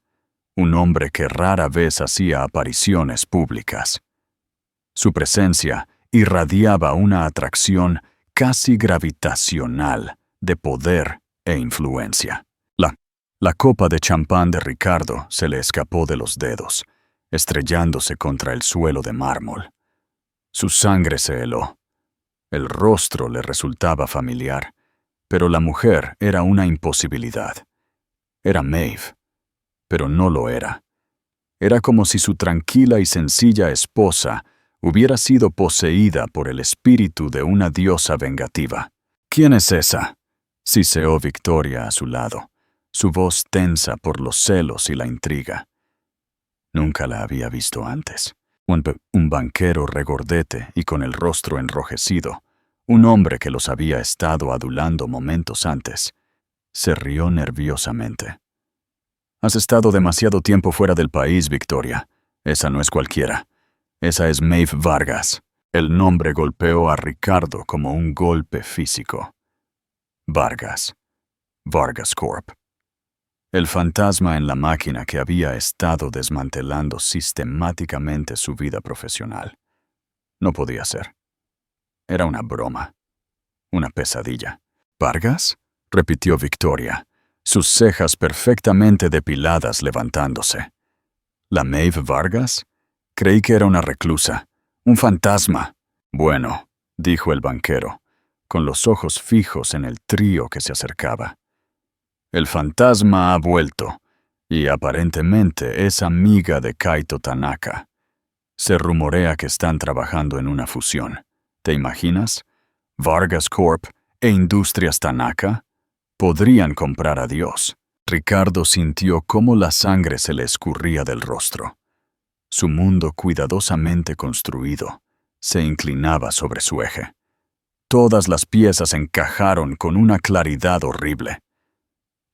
un hombre que rara vez hacía apariciones públicas. Su presencia irradiaba una atracción casi gravitacional de poder e influencia. La copa de champán de Ricardo se le escapó de los dedos, estrellándose contra el suelo de mármol. Su sangre se heló. El rostro le resultaba familiar, pero la mujer era una imposibilidad. Era Maeve, pero no lo era. Era como si su tranquila y sencilla esposa hubiera sido poseída por el espíritu de una diosa vengativa. ¿Quién es esa?, siseó Victoria a su lado, su voz tensa por los celos y la intriga. Nunca la había visto antes. Un banquero regordete y con el rostro enrojecido, un hombre que los había estado adulando momentos antes, se rió nerviosamente. «Has estado demasiado tiempo fuera del país, Victoria. Esa no es cualquiera. Esa es Maeve Vargas». El nombre golpeó a Ricardo como un golpe físico. Vargas. Vargas Corp. El fantasma en la máquina que había estado desmantelando sistemáticamente su vida profesional. No podía ser. Era una broma. Una pesadilla. «¿Vargas?», repitió Victoria, sus cejas perfectamente depiladas levantándose. «¿La Maeve Vargas? Creí que era una reclusa. Un fantasma». «Bueno», dijo el banquero, con los ojos fijos en el trío que se acercaba. «El fantasma ha vuelto, y aparentemente es amiga de Kaito Tanaka. Se rumorea que están trabajando en una fusión. ¿Te imaginas? Vargas Corp e Industrias Tanaka podrían comprar a Dios». Ricardo sintió cómo la sangre se le escurría del rostro. Su mundo cuidadosamente construido se inclinaba sobre su eje. Todas las piezas encajaron con una claridad horrible.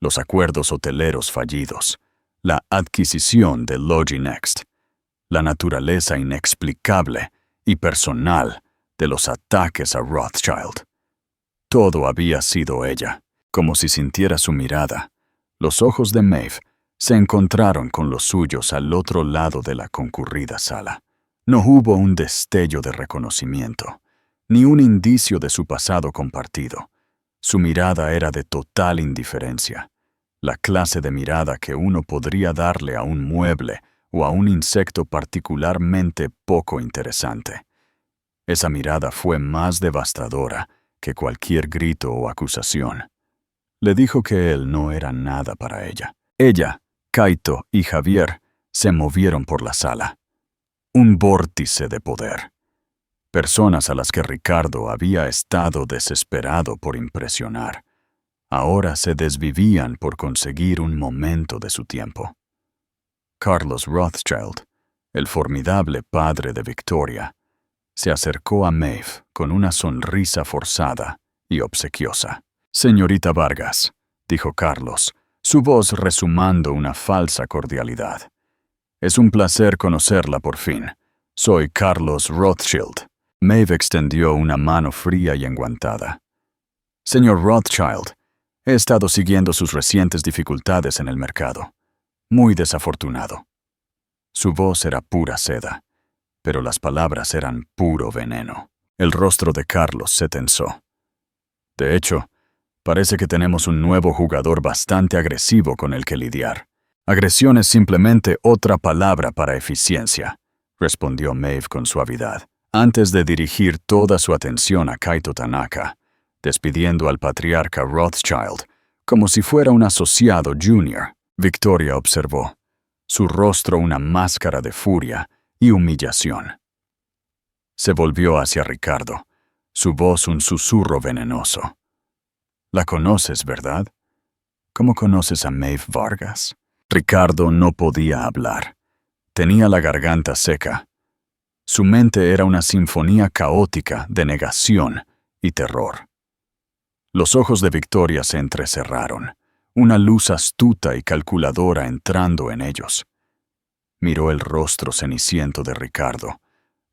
Los acuerdos hoteleros fallidos, la adquisición de Loginext, la naturaleza inexplicable y personal de los ataques a Rothschild. Todo había sido ella, como si sintiera su mirada. Los ojos de Maeve se encontraron con los suyos al otro lado de la concurrida sala. No hubo un destello de reconocimiento, ni un indicio de su pasado compartido. Su mirada era de total indiferencia, la clase de mirada que uno podría darle a un mueble o a un insecto particularmente poco interesante. Esa mirada fue más devastadora que cualquier grito o acusación. Le dijo que él no era nada para ella. Ella, Kaito y Javier se movieron por la sala. Un vórtice de poder. Personas a las que Ricardo había estado desesperado por impresionar, ahora se desvivían por conseguir un momento de su tiempo. Carlos Rothschild, el formidable padre de Victoria, se acercó a Maeve con una sonrisa forzada y obsequiosa. «Señorita Vargas», dijo Carlos, su voz resumando una falsa cordialidad. «Es un placer conocerla por fin. Soy Carlos Rothschild». Maeve extendió una mano fría y enguantada. «Señor Rothschild, he estado siguiendo sus recientes dificultades en el mercado. Muy desafortunado». Su voz era pura seda, pero las palabras eran puro veneno. El rostro de Carlos se tensó. «De hecho, parece que tenemos un nuevo jugador bastante agresivo con el que lidiar». «Agresión es simplemente otra palabra para eficiencia», respondió Maeve con suavidad, antes de dirigir toda su atención a Kaito Tanaka, despidiendo al patriarca Rothschild como si fuera un asociado junior. Victoria observó, su rostro una máscara de furia y humillación. Se volvió hacia Ricardo, su voz un susurro venenoso. «La conoces, ¿verdad? ¿Cómo conoces a Maeve Vargas?» Ricardo no podía hablar. Tenía la garganta seca. Su mente era una sinfonía caótica de negación y terror. Los ojos de Victoria se entrecerraron, una luz astuta y calculadora entrando en ellos. Miró el rostro ceniciento de Ricardo,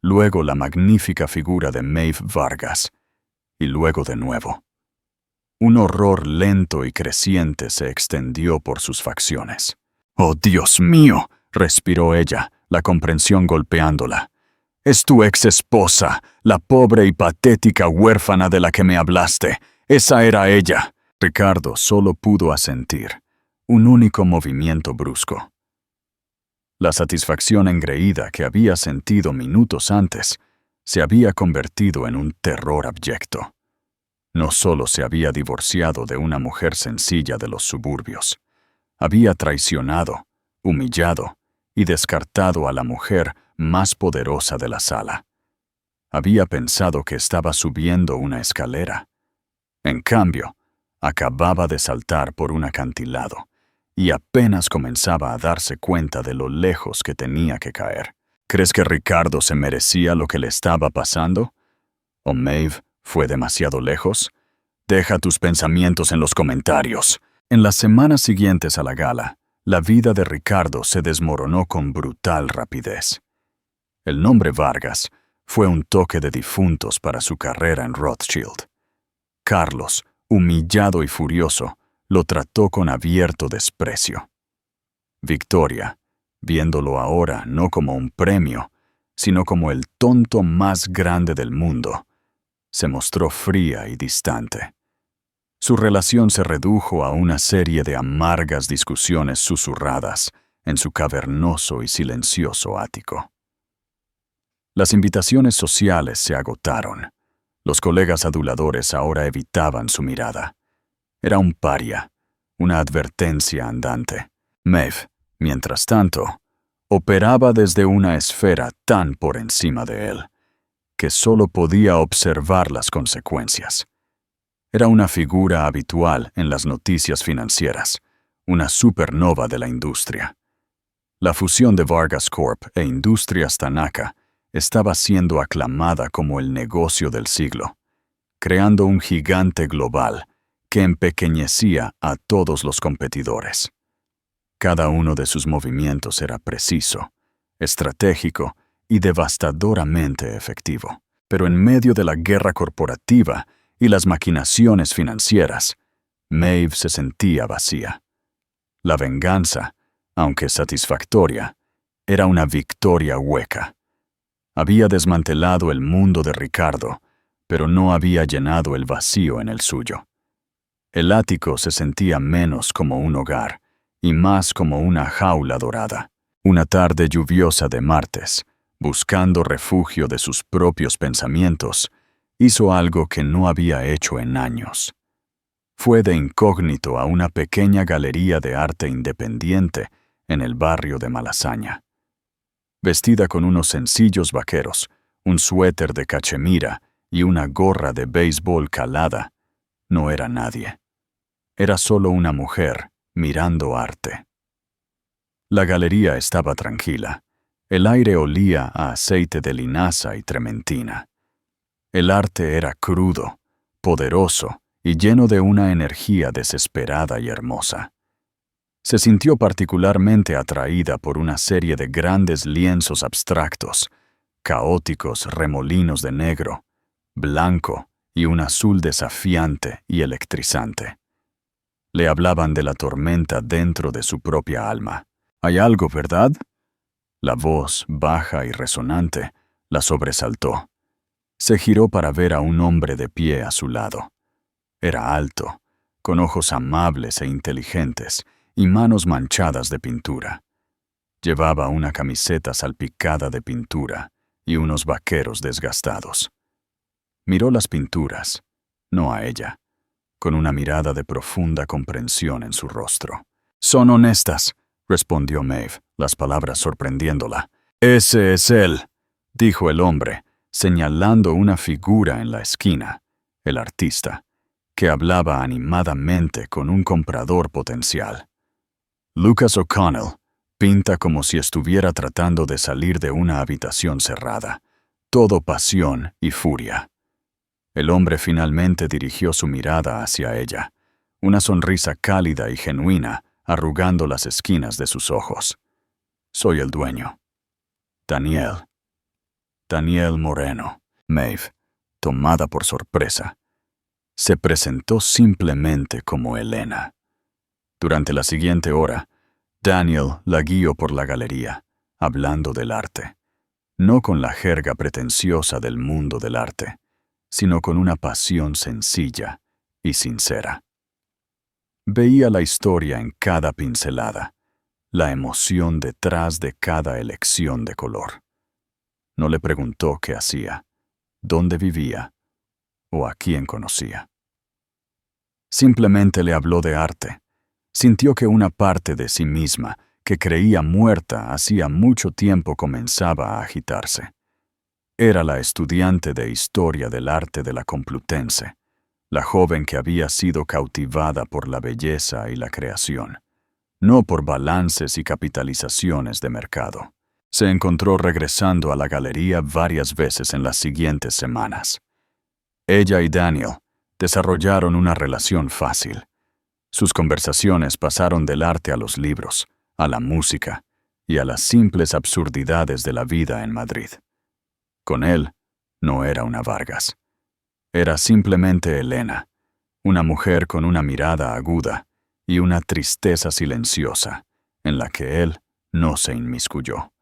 luego la magnífica figura de Maeve Vargas, y luego de nuevo. Un horror lento y creciente se extendió por sus facciones. «¡Oh, Dios mío!», respiró ella, la comprensión golpeándola. «Es tu ex esposa, la pobre y patética huérfana de la que me hablaste. Esa era ella. Ricardo solo pudo asentir, un único movimiento brusco. La satisfacción engreída que había sentido minutos antes se había convertido en un terror abyecto. No solo se había divorciado de una mujer sencilla de los suburbios, había traicionado, humillado y descartado a la mujer más poderosa de la sala. Había pensado que estaba subiendo una escalera. En cambio, acababa de saltar por un acantilado y apenas comenzaba a darse cuenta de lo lejos que tenía que caer. ¿Crees que Ricardo se merecía lo que le estaba pasando? ¿O Maeve fue demasiado lejos? Deja tus pensamientos en los comentarios. En las semanas siguientes a la gala, la vida de Ricardo se desmoronó con brutal rapidez. El nombre Vargas fue un toque de difuntos para su carrera en Rothschild. Carlos, humillado y furioso, lo trató con abierto desprecio. Victoria, viéndolo ahora no como un premio, sino como el tonto más grande del mundo, se mostró fría y distante. Su relación se redujo a una serie de amargas discusiones susurradas en su cavernoso y silencioso ático. Las invitaciones sociales se agotaron. Los colegas aduladores ahora evitaban su mirada. Era un paria, una advertencia andante. Maeve, mientras tanto, operaba desde una esfera tan por encima de él, que solo podía observar las consecuencias. Era una figura habitual en las noticias financieras, una supernova de la industria. La fusión de Vargas Corp e Industrias Tanaka estaba siendo aclamada como el negocio del siglo, creando un gigante global que empequeñecía a todos los competidores. Cada uno de sus movimientos era preciso, estratégico y devastadoramente efectivo. Pero en medio de la guerra corporativa y las maquinaciones financieras, Maeve se sentía vacía. La venganza, aunque satisfactoria, era una victoria hueca. Había desmantelado el mundo de Ricardo, pero no había llenado el vacío en el suyo. El ático se sentía menos como un hogar y más como una jaula dorada. Una tarde lluviosa de martes, buscando refugio de sus propios pensamientos, hizo algo que no había hecho en años. Fue de incógnito a una pequeña galería de arte independiente en el barrio de Malasaña. Vestida con unos sencillos vaqueros, un suéter de cachemira y una gorra de béisbol calada, no era nadie. Era solo una mujer mirando arte. La galería estaba tranquila. El aire olía a aceite de linaza y trementina. El arte era crudo, poderoso y lleno de una energía desesperada y hermosa. Se sintió particularmente atraída por una serie de grandes lienzos abstractos, caóticos remolinos de negro, blanco y un azul desafiante y electrizante. Le hablaban de la tormenta dentro de su propia alma. «¿Hay algo, verdad?» La voz, baja y resonante, la sobresaltó. Se giró para ver a un hombre de pie a su lado. Era alto, con ojos amables e inteligentes y manos manchadas de pintura. Llevaba una camiseta salpicada de pintura y unos vaqueros desgastados. Miró las pinturas, no a ella, con una mirada de profunda comprensión en su rostro. «Son honestas», respondió Maeve, las palabras sorprendiéndola. «Ese es él», dijo el hombre, señalando una figura en la esquina, el artista, que hablaba animadamente con un comprador potencial. Lucas O'Connell pinta como si estuviera tratando de salir de una habitación cerrada, todo pasión y furia. El hombre finalmente dirigió su mirada hacia ella, una sonrisa cálida y genuina arrugando las esquinas de sus ojos. «Soy el dueño. Daniel Moreno». Maeve, tomada por sorpresa, se presentó simplemente como Elena. Durante la siguiente hora, Daniel la guió por la galería, hablando del arte, no con la jerga pretenciosa del mundo del arte, sino con una pasión sencilla y sincera. Veía la historia en cada pincelada, la emoción detrás de cada elección de color. No le preguntó qué hacía, dónde vivía o a quién conocía. Simplemente le habló de arte. Sintió que una parte de sí misma, que creía muerta hacía mucho tiempo, comenzaba a agitarse. Era la estudiante de Historia del Arte de la Complutense, la joven que había sido cautivada por la belleza y la creación, no por balances y capitalizaciones de mercado. Se encontró regresando a la galería varias veces en las siguientes semanas. Ella y Daniel desarrollaron una relación fácil. Sus conversaciones pasaron del arte a los libros, a la música y a las simples absurdidades de la vida en Madrid. Con él, no era una Vargas. Era simplemente Elena, una mujer con una mirada aguda y una tristeza silenciosa, en la que él no se inmiscuyó.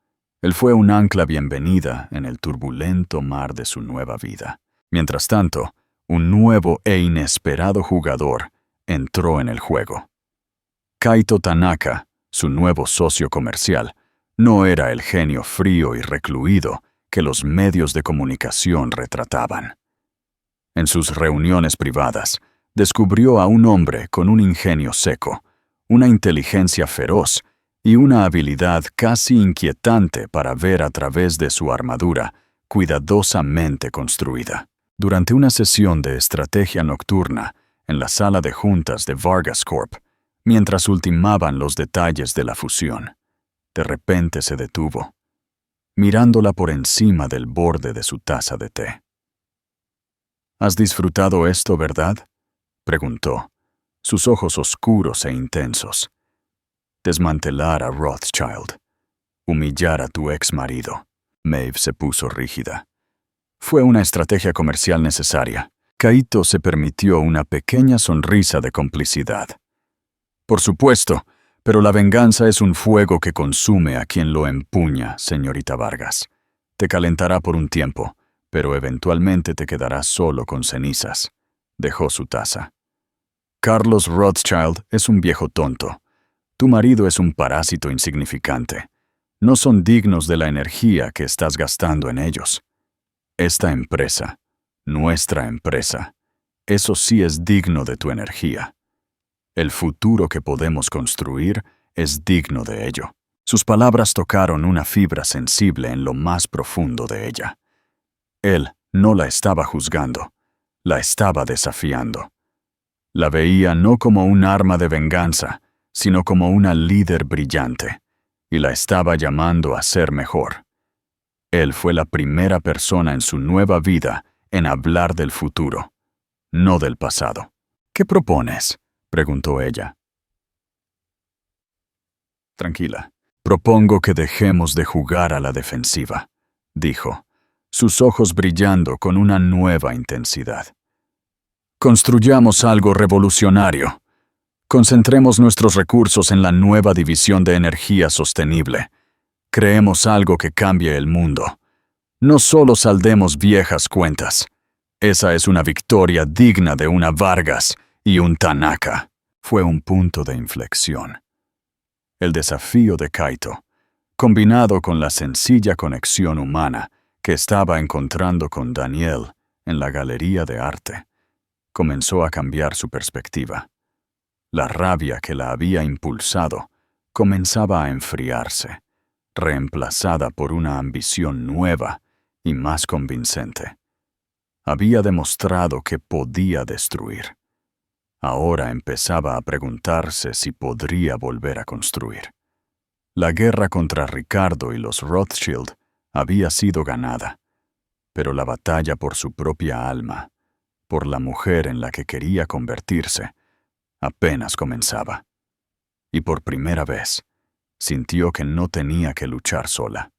Él fue un ancla bienvenida en el turbulento mar de su nueva vida. Mientras tanto, un nuevo e inesperado jugador entró en el juego. Kaito Tanaka, su nuevo socio comercial, no era el genio frío y recluido que los medios de comunicación retrataban. En sus reuniones privadas, descubrió a un hombre con un ingenio seco, una inteligencia feroz y una habilidad casi inquietante para ver a través de su armadura cuidadosamente construida. Durante una sesión de estrategia nocturna en la sala de juntas de Vargas Corp, mientras ultimaban los detalles de la fusión, de repente se detuvo, mirándola por encima del borde de su taza de té. «¿Has disfrutado esto, verdad?», preguntó, sus ojos oscuros e intensos. «Desmantelar a Rothschild. Humillar a tu ex marido». Maeve se puso rígida. Fue una estrategia comercial necesaria. Kaito se permitió una pequeña sonrisa de complicidad. «Por supuesto, pero la venganza es un fuego que consume a quien lo empuña, señorita Vargas. Te calentará por un tiempo, pero eventualmente te quedarás solo con cenizas». Dejó su taza. «Carlos Rothschild es un viejo tonto. Tu marido es un parásito insignificante. No son dignos de la energía que estás gastando en ellos. Esta empresa, nuestra empresa, eso sí es digno de tu energía. El futuro que podemos construir es digno de ello». Sus palabras tocaron una fibra sensible en lo más profundo de ella. Él no la estaba juzgando, la estaba desafiando. La veía no como un arma de venganza, sino como una líder brillante, y la estaba llamando a ser mejor. Él fue la primera persona en su nueva vida en hablar del futuro, no del pasado. «¿Qué propones?», preguntó ella. «Tranquila. Propongo que dejemos de jugar a la defensiva», dijo, sus ojos brillando con una nueva intensidad. «Construyamos algo revolucionario. Concentremos nuestros recursos en la nueva división de energía sostenible. Creemos algo que cambie el mundo. No solo saldemos viejas cuentas. Esa es una victoria digna de una Vargas y un Tanaka». Fue un punto de inflexión. El desafío de Kaito, combinado con la sencilla conexión humana que estaba encontrando con Daniel en la galería de arte, comenzó a cambiar su perspectiva. La rabia que la había impulsado comenzaba a enfriarse, reemplazada por una ambición nueva y más convincente. Había demostrado que podía destruir. Ahora empezaba a preguntarse si podría volver a construir. La guerra contra Ricardo y los Rothschild había sido ganada, pero la batalla por su propia alma, por la mujer en la que quería convertirse, apenas comenzaba. Y por primera vez, sintió que no tenía que luchar sola.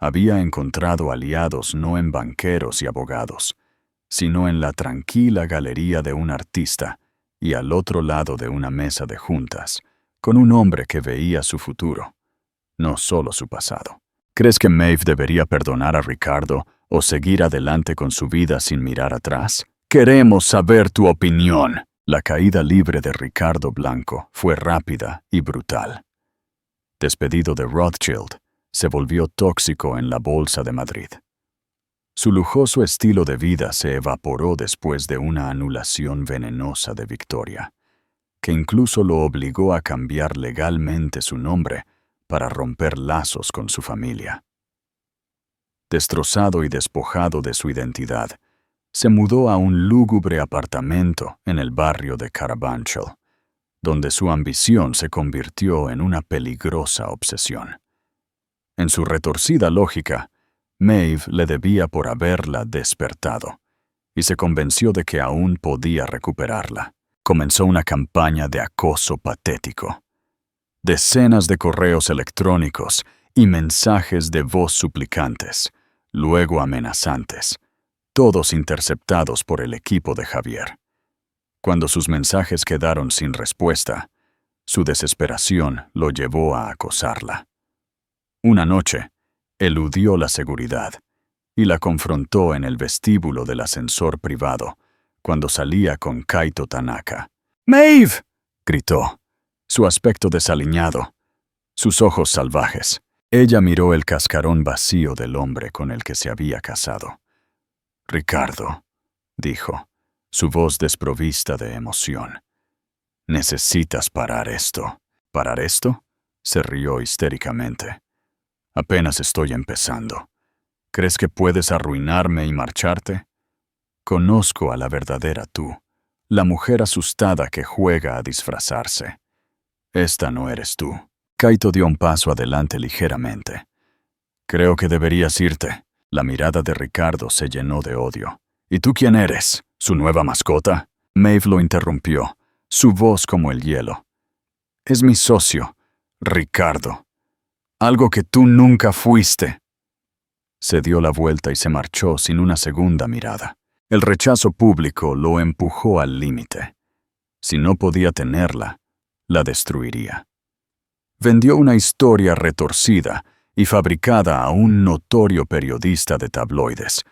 Había encontrado aliados no en banqueros y abogados, sino en la tranquila galería de un artista y al otro lado de una mesa de juntas, con un hombre que veía su futuro, no solo su pasado. ¿Crees que Maeve debería perdonar a Ricardo o seguir adelante con su vida sin mirar atrás? Queremos saber tu opinión. La caída libre de Ricardo Blanco fue rápida y brutal. Despedido de Rothschild, se volvió tóxico en la Bolsa de Madrid. Su lujoso estilo de vida se evaporó después de una anulación venenosa de Victoria, que incluso lo obligó a cambiar legalmente su nombre para romper lazos con su familia. Destrozado y despojado de su identidad, se mudó a un lúgubre apartamento en el barrio de Carabanchel, donde su ambición se convirtió en una peligrosa obsesión. En su retorcida lógica, Maeve le debía por haberla despertado, y se convenció de que aún podía recuperarla. Comenzó una campaña de acoso patético. Decenas de correos electrónicos y mensajes de voz suplicantes, luego amenazantes, todos interceptados por el equipo de Javier. Cuando sus mensajes quedaron sin respuesta, su desesperación lo llevó a acosarla. Una noche, eludió la seguridad y la confrontó en el vestíbulo del ascensor privado, cuando salía con Kaito Tanaka. ¡Maeve!, gritó, su aspecto desaliñado, sus ojos salvajes. Ella miró el cascarón vacío del hombre con el que se había casado. Ricardo, dijo, su voz desprovista de emoción. Necesitas parar esto. ¿Parar esto? Se rió histéricamente. Apenas estoy empezando. ¿Crees que puedes arruinarme y marcharte? Conozco a la verdadera tú, la mujer asustada que juega a disfrazarse. Esta no eres tú. Kaito dio un paso adelante ligeramente. Creo que deberías irte. La mirada de Ricardo se llenó de odio. ¿Y tú quién eres? ¿Su nueva mascota? Maeve lo interrumpió, su voz como el hielo. Es mi socio, Ricardo. Algo que tú nunca fuiste. Se dio la vuelta y se marchó sin una segunda mirada. El rechazo público lo empujó al límite. Si no podía tenerla, la destruiría. Vendió una historia retorcida y fabricada a un notorio periodista de tabloides,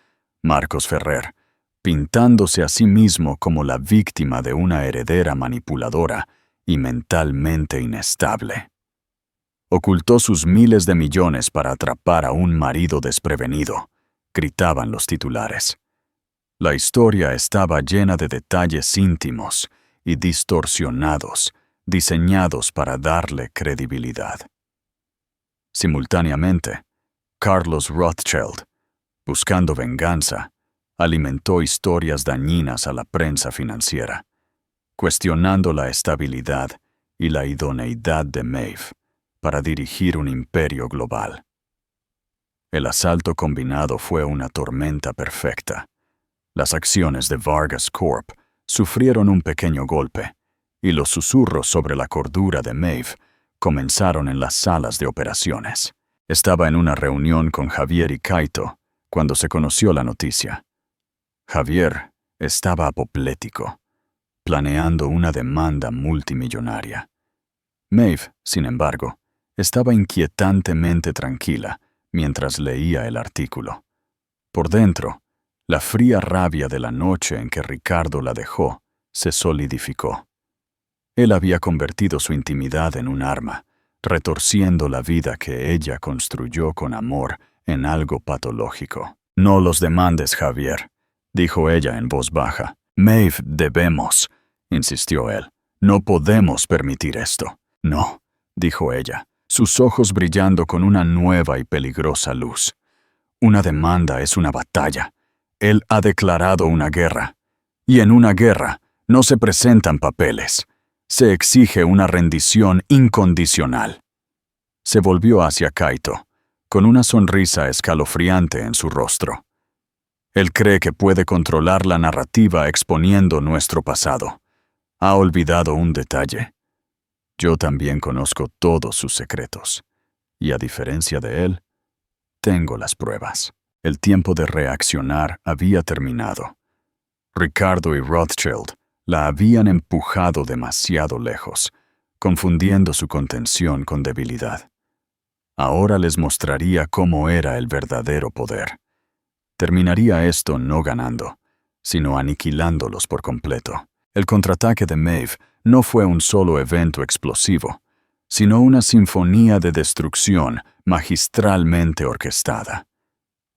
Marcos Ferrer, pintándose a sí mismo como la víctima de una heredera manipuladora y mentalmente inestable. Ocultó sus miles de millones para atrapar a un marido desprevenido, gritaban los titulares. La historia estaba llena de detalles íntimos y distorsionados, diseñados para darle credibilidad. Simultáneamente, Carlos Rothschild, buscando venganza, alimentó historias dañinas a la prensa financiera, cuestionando la estabilidad y la idoneidad de Maeve para dirigir un imperio global. El asalto combinado fue una tormenta perfecta. Las acciones de Vargas Corp sufrieron un pequeño golpe, y los susurros sobre la cordura de Maeve comenzaron en las salas de operaciones. Estaba en una reunión con Javier y Kaito cuando se conoció la noticia. Javier estaba apoplético, planeando una demanda multimillonaria. Maeve, sin embargo, estaba inquietantemente tranquila mientras leía el artículo. Por dentro, la fría rabia de la noche en que Ricardo la dejó se solidificó. Él había convertido su intimidad en un arma, retorciendo la vida que ella construyó con amor en algo patológico. No los demandes, Javier, dijo ella en voz baja. Maeve, debemos, insistió él. No podemos permitir esto. No, dijo ella, sus ojos brillando con una nueva y peligrosa luz. Una demanda es una batalla. Él ha declarado una guerra. Y en una guerra no se presentan papeles. Se exige una rendición incondicional. Se volvió hacia Kaito, con una sonrisa escalofriante en su rostro. Él cree que puede controlar la narrativa exponiendo nuestro pasado. Ha olvidado un detalle. Yo también conozco todos sus secretos. Y a diferencia de él, tengo las pruebas. El tiempo de reaccionar había terminado. Ricardo y Rothschild la habían empujado demasiado lejos, confundiendo su contención con debilidad. Ahora les mostraría cómo era el verdadero poder. Terminaría esto no ganando, sino aniquilándolos por completo. El contraataque de Maeve no fue un solo evento explosivo, sino una sinfonía de destrucción magistralmente orquestada.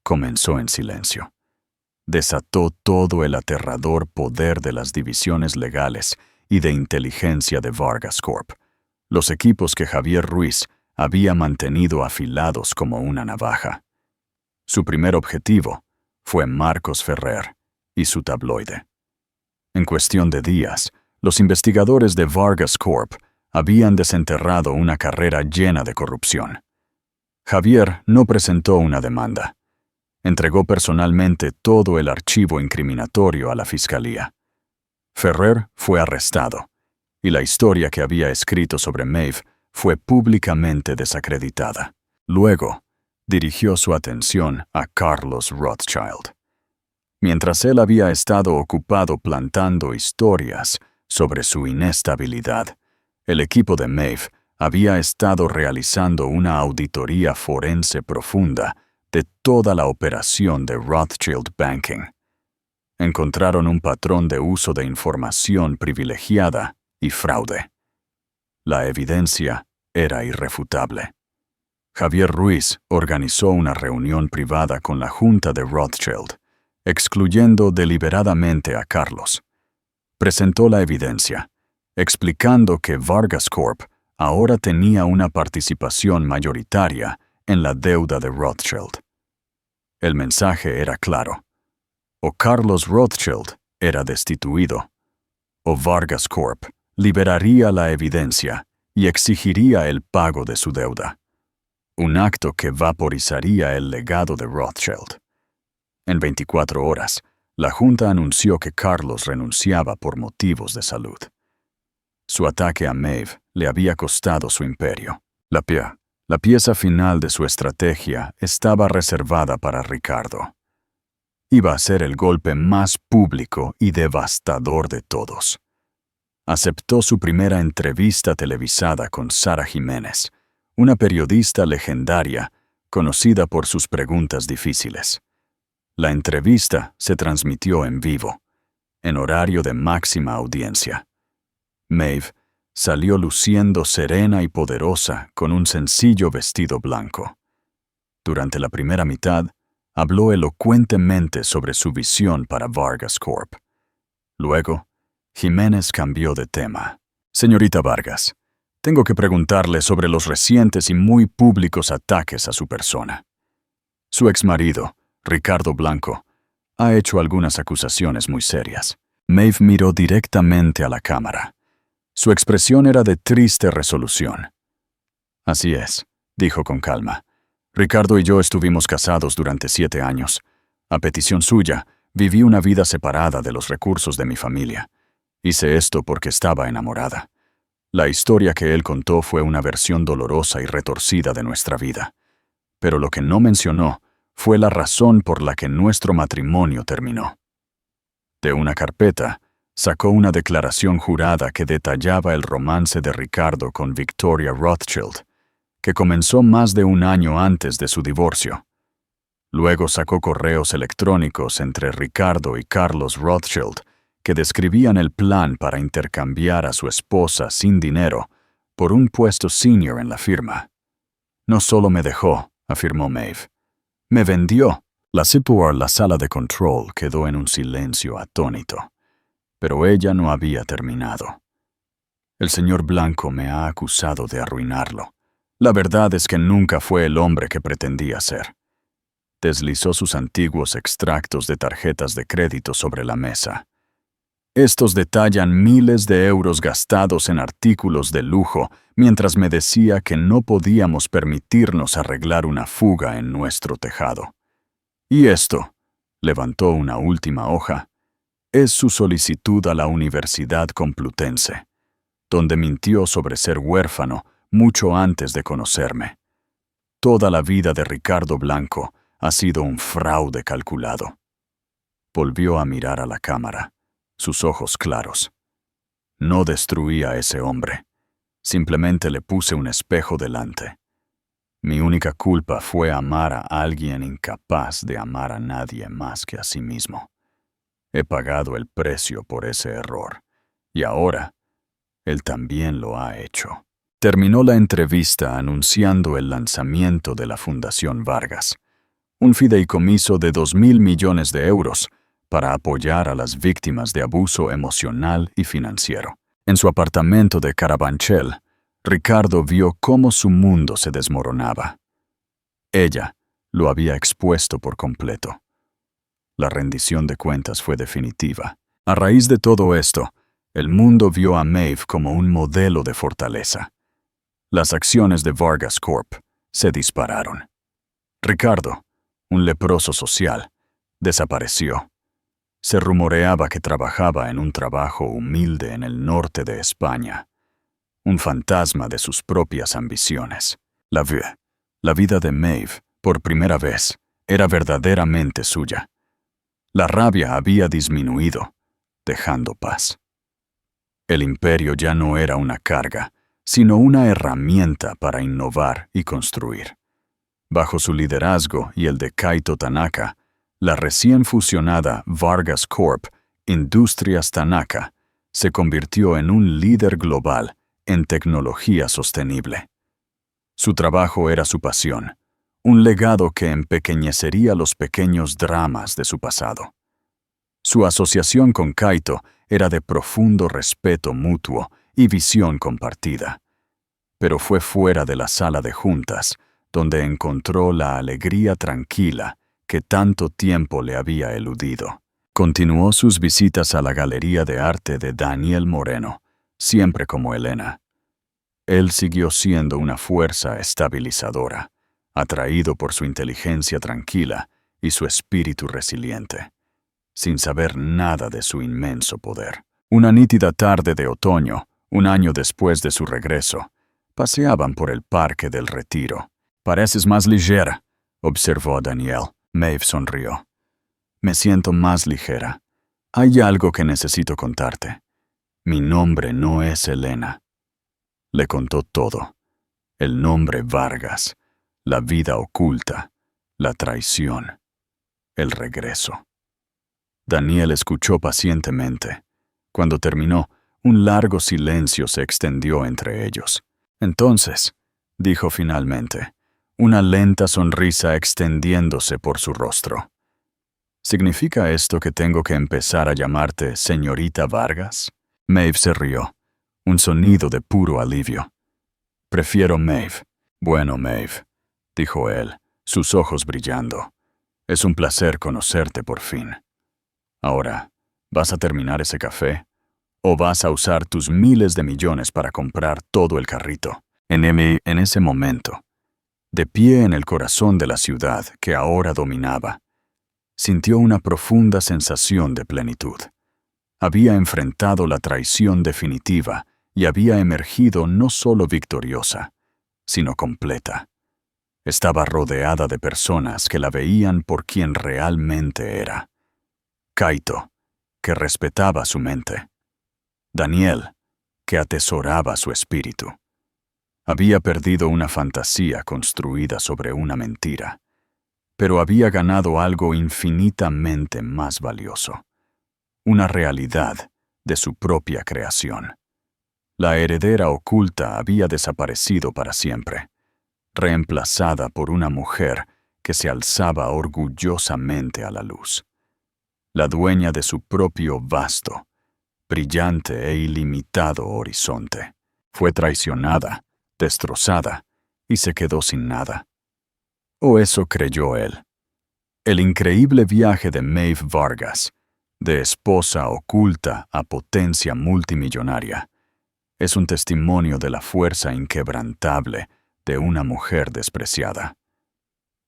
Comenzó en silencio. Desató todo el aterrador poder de las divisiones legales y de inteligencia de Vargas Corp, los equipos que Javier Ruiz había mantenido afilados como una navaja. Su primer objetivo fue Marcos Ferrer y su tabloide. En cuestión de días, los investigadores de Vargas Corp habían desenterrado una carrera llena de corrupción. Javier no presentó una demanda. Entregó personalmente todo el archivo incriminatorio a la fiscalía. Ferrer fue arrestado, y la historia que había escrito sobre Maeve fue públicamente desacreditada. Luego, dirigió su atención a Carlos Rothschild. Mientras él había estado ocupado plantando historias sobre su inestabilidad, el equipo de Maeve había estado realizando una auditoría forense profunda de toda la operación de Rothschild Banking. Encontraron un patrón de uso de información privilegiada y fraude. La evidencia era irrefutable. Javier Ruiz organizó una reunión privada con la junta de Rothschild, excluyendo deliberadamente a Carlos. Presentó la evidencia, explicando que Vargas Corp ahora tenía una participación mayoritaria en la deuda de Rothschild. El mensaje era claro. O Carlos Rothschild era destituido, o Vargas Corp liberaría la evidencia y exigiría el pago de su deuda. Un acto que vaporizaría el legado de Rothschild. En 24 horas, la Junta anunció que Carlos renunciaba por motivos de salud. Su ataque a Maeve le había costado su imperio. La pieza final de su estrategia estaba reservada para Ricardo. Iba a ser el golpe más público y devastador de todos. Aceptó su primera entrevista televisada con Sara Jiménez, una periodista legendaria conocida por sus preguntas difíciles. La entrevista se transmitió en vivo, en horario de máxima audiencia. Maeve salió luciendo serena y poderosa con un sencillo vestido blanco. Durante la primera mitad, habló elocuentemente sobre su visión para Vargas Corp. Luego, Jiménez cambió de tema. Señorita Vargas, tengo que preguntarle sobre los recientes y muy públicos ataques a su persona. Su exmarido, Ricardo Blanco, ha hecho algunas acusaciones muy serias. Maeve miró directamente a la cámara. Su expresión era de triste resolución. Así es, dijo con calma. Ricardo y yo estuvimos casados durante 7 años. A petición suya, viví una vida separada de los recursos de mi familia. Hice esto porque estaba enamorada. La historia que él contó fue una versión dolorosa y retorcida de nuestra vida. Pero lo que no mencionó fue la razón por la que nuestro matrimonio terminó. De una carpeta, sacó una declaración jurada que detallaba el romance de Ricardo con Victoria Rothschild, que comenzó más de un año antes de su divorcio. Luego sacó correos electrónicos entre Ricardo y Carlos Rothschild que describían el plan para intercambiar a su esposa sin dinero por un puesto senior en la firma. No solo me dejó, afirmó Maeve, me vendió. La por la sala de control quedó en un silencio atónito, pero ella no había terminado. El señor Blanco me ha acusado de arruinarlo. La verdad es que nunca fue el hombre que pretendía ser. Deslizó sus antiguos extractos de tarjetas de crédito sobre la mesa. Estos detallan miles de euros gastados en artículos de lujo, mientras me decía que no podíamos permitirnos arreglar una fuga en nuestro tejado. Y esto, levantó una última hoja, es su solicitud a la Universidad Complutense, donde mintió sobre ser huérfano mucho antes de conocerme. Toda la vida de Ricardo Blanco ha sido un fraude calculado. Volvió a mirar a la cámara, sus ojos claros. No destruí a ese hombre, simplemente le puse un espejo delante. Mi única culpa fue amar a alguien incapaz de amar a nadie más que a sí mismo. He pagado el precio por ese error, Y ahora, él también lo ha hecho. Terminó la entrevista anunciando el lanzamiento de la Fundación Vargas, un fideicomiso de 2.000 millones de euros para apoyar a las víctimas de abuso emocional y financiero. En su apartamento de Carabanchel, Ricardo vio cómo su mundo se desmoronaba. Ella lo había expuesto por completo. La rendición de cuentas fue definitiva. A raíz de todo esto, el mundo vio a Maeve como un modelo de fortaleza. Las acciones de Vargas Corp se dispararon. Ricardo, un leproso social, desapareció. Se rumoreaba que trabajaba en un trabajo humilde en el norte de España, un fantasma de sus propias ambiciones. La vida de Maeve, por primera vez, era verdaderamente suya. La rabia había disminuido, dejando paz. El imperio ya no era una carga, sino una herramienta para innovar y construir. Bajo su liderazgo y el de Kaito Tanaka, la recién fusionada Vargas Corp, Industrias Tanaka, se convirtió en un líder global en tecnología sostenible. Su trabajo era su pasión, un legado que empequeñecería los pequeños dramas de su pasado. Su asociación con Kaito era de profundo respeto mutuo y visión compartida. Pero fue fuera de la sala de juntas donde encontró la alegría tranquila que tanto tiempo le había eludido. Continuó sus visitas a la Galería de Arte de Daniel Moreno, siempre como Elena. Él siguió siendo una fuerza estabilizadora, atraído por su inteligencia tranquila y su espíritu resiliente, sin saber nada de su inmenso poder. Una nítida tarde de otoño, un año después de su regreso, paseaban por el Parque del Retiro. «Pareces más ligera», observó a Daniel. Maeve sonrió. «Me siento más ligera. Hay algo que necesito contarte. Mi nombre no es Elena». Le contó todo. El nombre Vargas, la vida oculta, la traición, el regreso. Daniel escuchó pacientemente. Cuando terminó, un largo silencio se extendió entre ellos. «Entonces», dijo finalmente, una lenta sonrisa extendiéndose por su rostro. «¿Significa esto que tengo que empezar a llamarte señorita Vargas?» Maeve se rió, un sonido de puro alivio. «Prefiero Maeve». «Bueno, Maeve», dijo él, sus ojos brillando. «Es un placer conocerte por fin. Ahora, ¿vas a terminar ese café? ¿O vas a usar tus miles de millones para comprar todo el carrito?» En ese momento, de pie en el corazón de la ciudad que ahora dominaba, sintió una profunda sensación de plenitud. Había enfrentado la traición definitiva y había emergido no solo victoriosa, sino completa. Estaba rodeada de personas que la veían por quien realmente era. Kaito, que respetaba su mente. Daniel, que atesoraba su espíritu. Había perdido una fantasía construida sobre una mentira, pero había ganado algo infinitamente más valioso, una realidad de su propia creación. La heredera oculta había desaparecido para siempre, reemplazada por una mujer que se alzaba orgullosamente a la luz. La dueña de su propio vasto, brillante e ilimitado horizonte. Fue traicionada, destrozada, y se quedó sin nada. O eso creyó él. El increíble viaje de Maeve Vargas, de esposa oculta a potencia multimillonaria, es un testimonio de la fuerza inquebrantable de una mujer despreciada.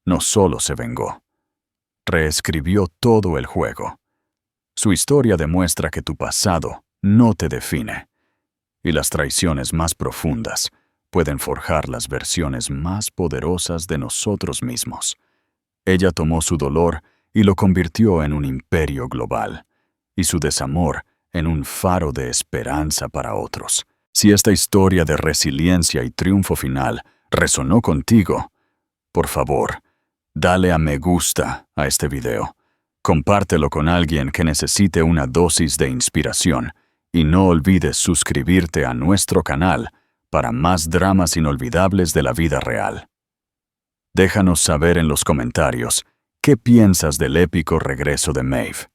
No solo se vengó, reescribió todo el juego. Su historia demuestra que tu pasado no te define, y las traiciones más profundas pueden forjar las versiones más poderosas de nosotros mismos. Ella tomó su dolor y lo convirtió en un imperio global, y su desamor en un faro de esperanza para otros. Si esta historia de resiliencia y triunfo final resonó contigo, por favor, dale a me gusta a este video. Compártelo con alguien que necesite una dosis de inspiración Y no olvides suscribirte a nuestro canal para más dramas inolvidables de la vida real. Déjanos saber en los comentarios qué piensas del épico regreso de Maeve.